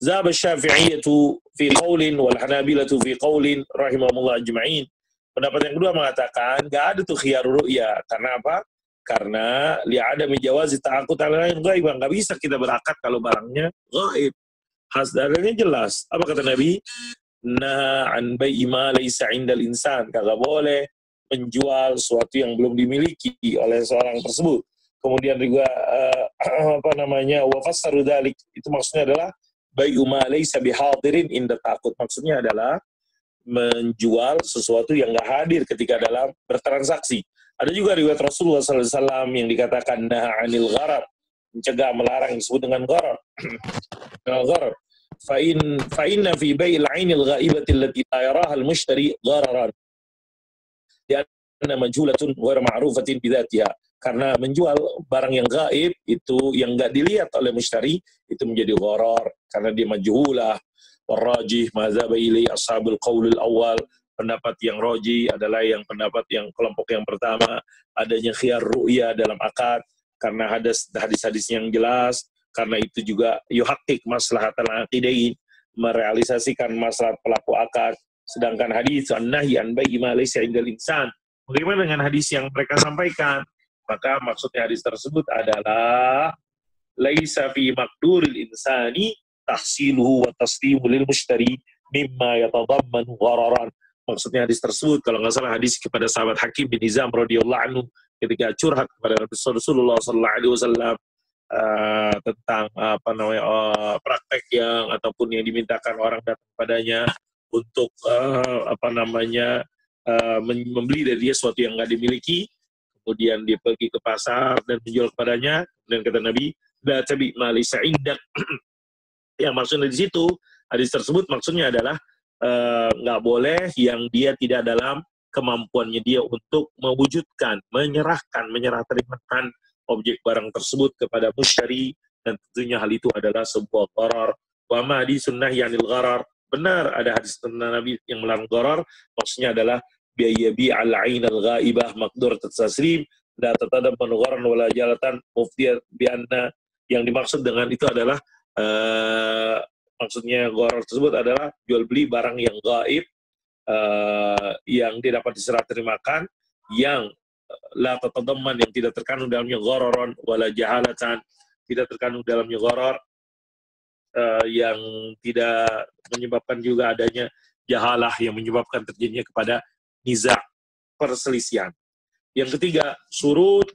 zahaba Syafi'iyyatu fi qaulin wal Hanabilatu fi qaulin rahimahumullah ajma'in. Pendapat yang kedua mengatakan enggak ada tuh khiyarur ru'ya. Karena apa? Karena li'adami jawazi ta'aqud 'ala al ghaib, enggak bisa kita berakad kalau barangnya ghaib. Dalilnya jelas. Apa kata Nabi? Nah, an bai'i ma laysa 'indal insan. Kagak boleh menjual sesuatu yang belum dimiliki oleh seorang tersebut. Kemudian juga wa fassaru dzalik, itu maksudnya adalah bai'u ma laysa bihadirin inda ta'aqud. Maksudnya adalah menjual sesuatu yang enggak hadir ketika dalam bertransaksi. Ada juga riwayat Rasulullah SAW yang dikatakan naha 'anil gharar, mencegah, melarang, disebut dengan gharar. Gharar. Fa inna fi bai'il 'ainil ghaibati allati la yaraha al-mushtari ghararan. Lianna majhulatun ghairu ma'rufatin bidzatiha. Karena menjual barang yang gaib itu yang enggak dilihat oleh mushtari itu menjadi gharar karena dia majhulah. Warrajih mazhab ilai ashabul qaulul awal. Pendapat yang roji adalah yang pendapat yang kelompok yang pertama, adanya khiyar ru'ya dalam akad karena hadis-hadis yang jelas, karena itu juga yuhaqqiq maslahatal aqidain, merealisasikan maslahat pelaku akad. Sedangkan hadis an-nahyi an bai'i ma laysa 'indal insan, bagaimana dengan hadis yang mereka sampaikan? Maka maksudnya hadis tersebut adalah laisa fi maqduril insani tahsiluhu wa taslimu lil mushtari mimma yatadammanu ghararan. Maksudnya hadis tersebut, kalau nggak salah hadis kepada sahabat Hakim bin Hizam radhiyallahu anhu ketika curhat kepada Rasulullah sallallahu alaihi wasallam tentang praktek yang ataupun yang dimintakan orang datang padanya untuk membeli dari dia sesuatu yang nggak dimiliki, kemudian dia pergi ke pasar dan menjual kepadanya, dan kata Nabi, la tabi' ma laysa 'indak. Yang maksudnya di situ, hadis tersebut maksudnya adalah nggak boleh yang dia tidak dalam kemampuannya dia untuk mewujudkan, menyerah terimakan objek barang tersebut kepada mushtari, dan tentunya hal itu adalah sebuah gharar. Wa ma hadisun nahyi 'anil gharar. Benar ada hadis tentang Nabi yang melarang gharar, maksudnya adalah biyabi al-ain al-ghaibah maqdur taslim la tatadamman gharan wala jalatan mufti bianna. Yang dimaksud dengan itu adalah maksudnya gharar tersebut adalah jual beli barang yang gaib, yang tidak dapat diserah terimakan, yang la tatadamman, yang tidak terkandung dalamnya ghararan wala jahalatan, tidak terkandung dalamnya gharar, yang tidak menyebabkan juga adanya jahalah yang menyebabkan terjadinya kepada niza', perselisihan. Yang ketiga, subut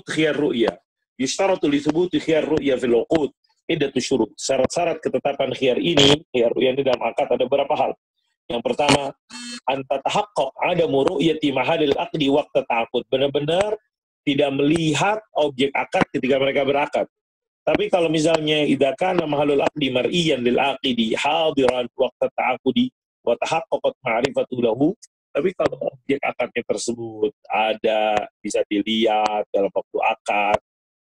khiyar ru'ya. Yushtaratu li thubuti khiyar ru'ya fil uqud iddatu syurut. Syarat-syarat ketetapan khiyar ru'ya ini dalam akad ada beberapa hal. Yang pertama, anta tahaqqaq adamu ru'yati mahalil aqdi waqta ta'aqud. Benar-benar tidak melihat objek akad ketika mereka berakad. Tapi kalau misalnya idza kana mahalul aqdi mar'iyan lil aqidi hadiran waqta ta'aqudi wa tahaqqaqat ma'rifatu lahu. Tapi kalau objek akadnya tersebut ada, bisa dilihat dalam waktu akad,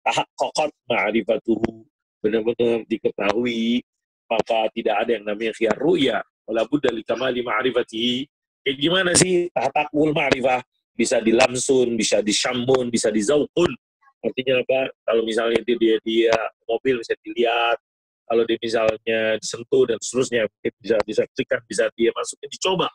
tahaqqaqat ma'rifatuhu, benar-benar diketahui, maka tidak ada yang namanya khiyar ru'ya. Wala budda li kamali ma'rifatihi. Kayak gimana sih tahaqqul ma'rifah? Bisa dilamsun, bisa disyammun, bisa dizauqun. Artinya apa? Kalau misalnya dia mobil bisa dilihat, kalau dia misalnya disentuh dan seterusnya, bisa disaksikan, bisa dia masukin dicoba.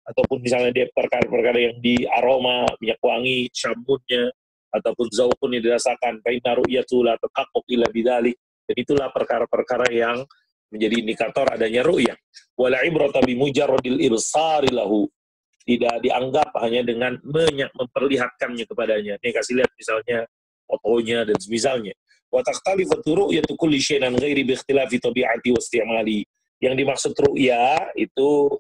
Ataupun misalnya dia perkara-perkara yang di aroma, minyak wangi, syampunnya, ataupun zauqun yang dirasakan, fa'inna ru'yatu la tataqqaq illa bidzalik. Dan itulah perkara-perkara yang menjadi indikator adanya ru'yah. Wala ibrata bi mujarradil ibsari lahu. Tidak dianggap hanya dengan memperlihatkannya kepadanya. Nih kasih lihat misalnya fotonya dan semisalnya. Wa takhtalifu ru'yatu kulli syai'in an ghairi bi ikhtilafi tabi'ati wa istimali. Yang dimaksud ru'yah itu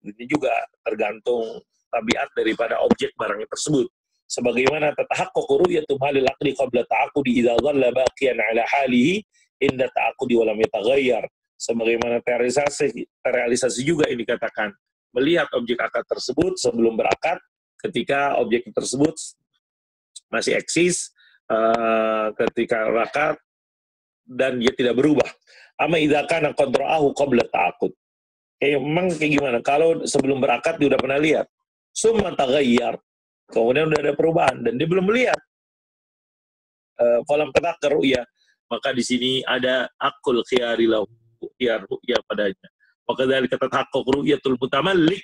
ini juga tergantung tabiat daripada objek barang tersebut. Sebagaimana tatahaqqaqu ru'yatu halil aqli qabla ta'aqudi idza dhalla baqiyan 'ala halihi inda ta'aqudi wa lam yataghayyar. Sebagaimana terrealisasi juga ini dikatakan melihat objek akad tersebut sebelum berakad, ketika objek tersebut masih eksis, ketika berakad dan dia tidak berubah. Ama idza kana qad ra'ahu qabla ta'aqud. Memang kayak gimana? Kalau sebelum berakad dia udah pernah lihat, summa taghayyar, kemudian udah ada perubahan dan dia belum melihat, falam tataqqar ru'ya, maka di sini ada akul khiyari lahu, khiyar ru'ya padanya. Maka dari kata tahaqqaq ru'yatul mutamallik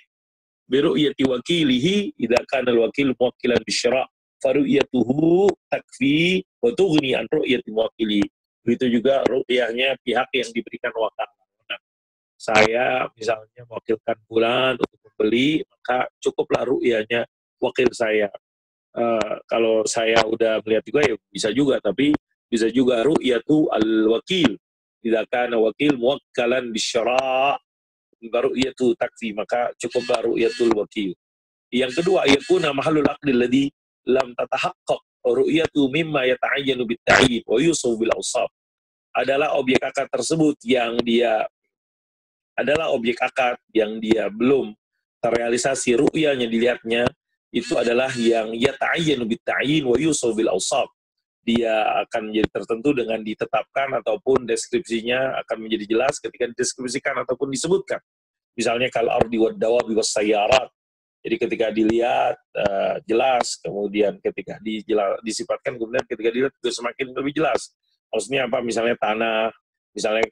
bi ru'yati wakilihi idza kana al-wakil muwakkilan bisyara' fa ru'yatuhu takfi wa tughni an ru'yati muwakkili. Begitu juga ru'yahnya pihak yang diberikan wakalah. Saya misalnya mewakilkan fulan untuk membeli, maka cukuplah ru'yahnya wakil saya. Kalau saya udah melihat juga ya bisa juga, tapi bisa juga ru'yatu al-wakil idza kana wakil muwakkalan bisyara' baru ru'yatu takfi, maka cukup baru ru'yatul wakil. Yang kedua, yakuna mahallul aqdi alladhi lam tatahaqqaq ru'yatu mimma yata'ayyanu bit-ta'yin wa yusuf bil awsaf. Adalah objek akad tersebut yang dia belum terrealisasi ru'yanya dilihatnya, itu adalah yang yata'ayyanu bit-ta'yin wa yusuf bil awsaf. Dia akan menjadi tertentu dengan ditetapkan ataupun deskripsinya akan menjadi jelas ketika dideskripsikan ataupun disebutkan. Misalnya kal ardi wad dawabi was sayyarat. Jadi ketika dilihat jelas, kemudian ketika disifatkan, kemudian ketika dilihat juga semakin lebih jelas. Maksudnya apa? Misalnya tanah, misalnya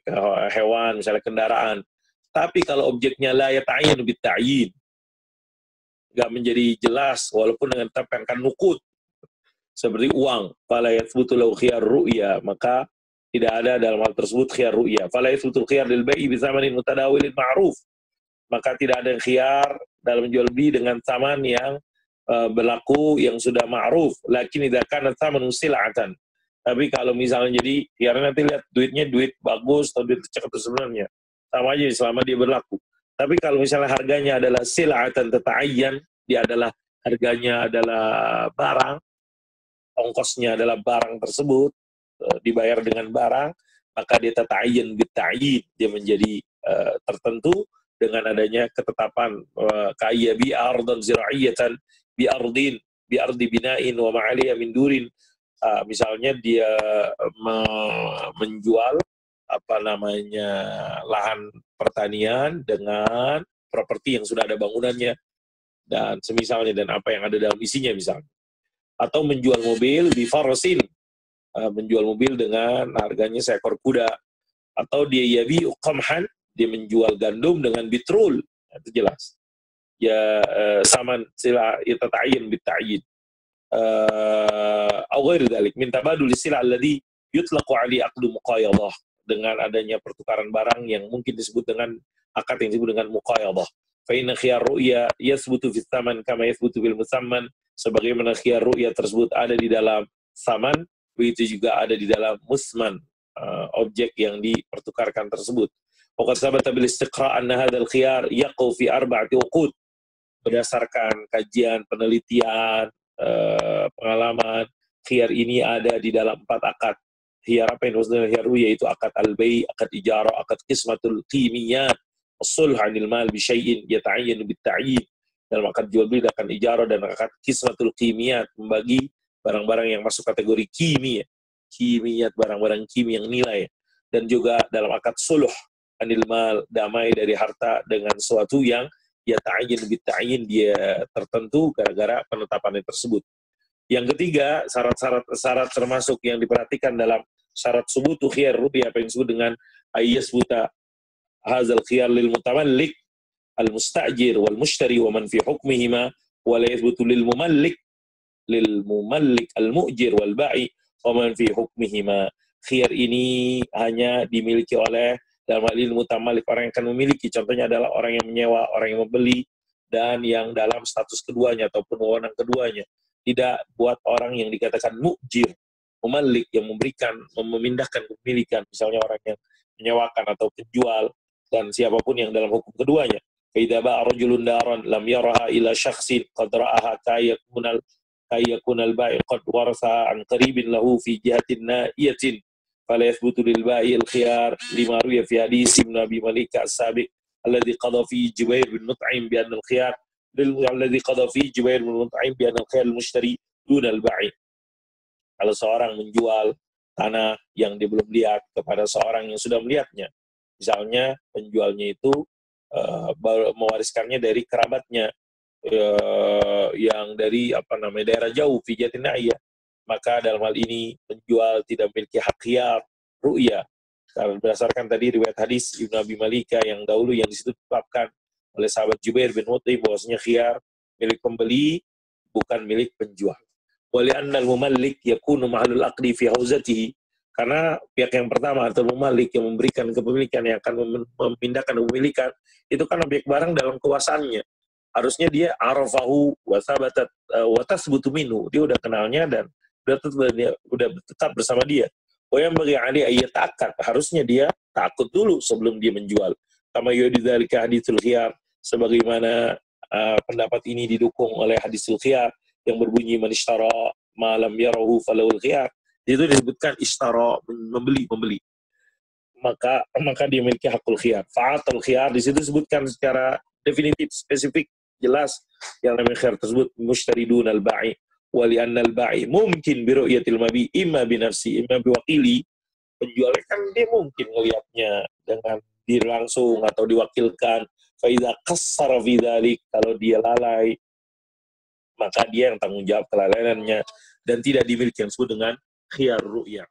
hewan, misalnya kendaraan. Tapi kalau objeknya la yata'ayyanu bit-ta'yin, enggak menjadi jelas walaupun dengan tekankan nukut, seperti uang, fala yathbutu lahu khiyar ru'ya, maka tidak ada dalam hal tersebut khiyar ru'ya. Fala yathbutu khiyar lil bai'i bi tsamanin mutadawilin ma'ruf, maka tidak ada khiyar dalam jual beli dengan tsaman yang berlaku yang sudah ma'ruf. Lakin idza kana tsamanu sil'atan. Tapi kalau misalnya jadi khiyarnya nanti lihat duitnya duit bagus atau duit kecil atau sebenarnya sama aja selama dia berlaku. Tapi kalau misalnya harganya adalah sil'atan tata'ayyan, dia adalah harganya adalah barang, ongkosnya adalah barang tersebut, dibayar dengan barang, maka dia tata'ayyan bit-ta'yin, dia menjadi tertentu dengan adanya ketetapan kaya bi ardan zira'iyatan bi ardi bina'in wa ma'aliya min durin. Misalnya dia menjual lahan pertanian dengan properti yang sudah ada bangunannya dan semisalnya, dan apa yang ada dalam isinya misalnya. Atau menjual mobil di farasin, menjual mobil dengan harganya seekor kuda. Atau dia yabi qamhan, dia menjual gandum dengan bitrul, itu jelas. Ya saman sila yatata'ayyan bit-ta'yin. Aw ghairi dzalik min tabadul sila alladhi yutlaqu 'ali aqdu muqayadah, dengan adanya pertukaran barang yang mungkin disebut dengan akad yang disebut dengan muqayadah. Fa inna khiyar ru'ya yathbutu fi tsaman kama yathbutu bil musamman, sebagaimana khiyar ru'ya tersebut ada di dalam saman, begitu juga ada di dalam musman, objek yang dipertukarkan tersebut. Waqad thabata bil istiqra' anna hadzal khiyar yaqau fi arba'ati uqud. Berdasarkan kajian, penelitian, pengalaman, khiyar ini ada di dalam 4 akad. Khiyar apa yang maksudnya khiyar ru'ya, yaitu akad al-bai', akad ijarah, akad qismatul qimiyat, as-sulh 'anil mal bi syai'in yata'ayyanu bit ta'yin. Dalam akad jual beli akan ijarah dan akad qismatul qimiyat, membagi barang-barang yang masuk kategori kimiyat, barang-barang kimia yang nilai. Dan juga dalam akad sulh 'anil mal, damai dari harta dengan sesuatu yang yata'ayyanu bit ta'yin, dia tertentu gara-gara penetapan tersebut. Yang ketiga, syarat termasuk yang diperhatikan dalam syarat subutu khiyar ru'ya, apa yang disebut dengan ayyasbuta hadzal khiyar lil mutamallik al musta'jir wal mushtari wa man fi hukmihima, wa la yathbutu lil mumallik al mu'jir wal ba'i wa man fi hukmihima. Khiyar ini hanya dimiliki oleh, dalam hal ini mutamallik, orang yang akan memiliki, contohnya adalah orang yang menyewa, orang yang membeli, dan yang dalam status keduanya ataupun wewenang keduanya. Tidak buat orang yang dikatakan mu'jir, mumallik, yang memberikan, memindahkan kepemilikan, misalnya orang yang menyewakan atau penjual, dan siapapun yang dalam hukum keduanya. Idza ba'a rajulun daran lam yaraha ila syakhsin qad ra'aha kayakunal ba'i qad warasa an qaribin lahu fi jihatin na'iyatin, fala yathbutu lil ba'i al khiyar lima ruya fi hadis Ibnu Abi Malika as-sabiq alladhi qada fi Jubair bin Mut'im bi anna al khiyar alladhi qada fi Jubair bin Mut'im bi anna al khiyar al mushtari dun al ba'i. Kalau seorang menjual tanah yang dia belum lihat kepada seorang yang sudah melihatnya, misalnya penjualnya itu mewariskannya dari kerabatnya yang dari daerah jauh, fi jatin na'iyah, maka dalam hal ini penjual tidak memiliki hak khiyar ru'ya. Karena berdasarkan tadi riwayat hadis Ibnu Abi Malika yang dahulu yang disitu ditetapkan oleh sahabat Jubair bin Mut'im bahwasanya khiyar milik pembeli bukan milik penjual. Wa li'anna al-mumallik yakunu ma'al aqdi fi hauzatihi, karena pihak yang pertama atau memalik yang memberikan kepemilikan, yang akan memindahkan kepemilikan, itu kan objek barang dalam kuasaannya. Harusnya dia arafahu wa thabatat wa tasbutu minhu, dia udah kenalnya dan udah tetap bersama dia. Wa yang bagi ali ayat akad, harusnya dia takut dulu sebelum dia menjual. Kama yudzalika haditsul khiyar, sebagaimana pendapat ini didukung oleh hadisul khiyar yang berbunyi man ishtara ma lam yarahu falahul khiyar. Itu disebutkan ishtara, membeli, maka dia memiliki hakul khiyar. Fa'atul khiyar di situ disebutkan secara definitif, spesifik, jelas yang namanya khiyar tersebut mushtari dunal ba'i, wa li'anna al ba'i mungkin bi ru'yatil mabi imma bi nafsi imma bi waqili. Penjualnya kan dia mungkin melihatnya dengan diri langsung atau diwakilkan. Fa idza qassara fi dzalik, kalau dia lalai maka dia yang tanggung jawab kelalaiannya dan tidak dimiliki, yang disebut dengan khiyar ru'ya.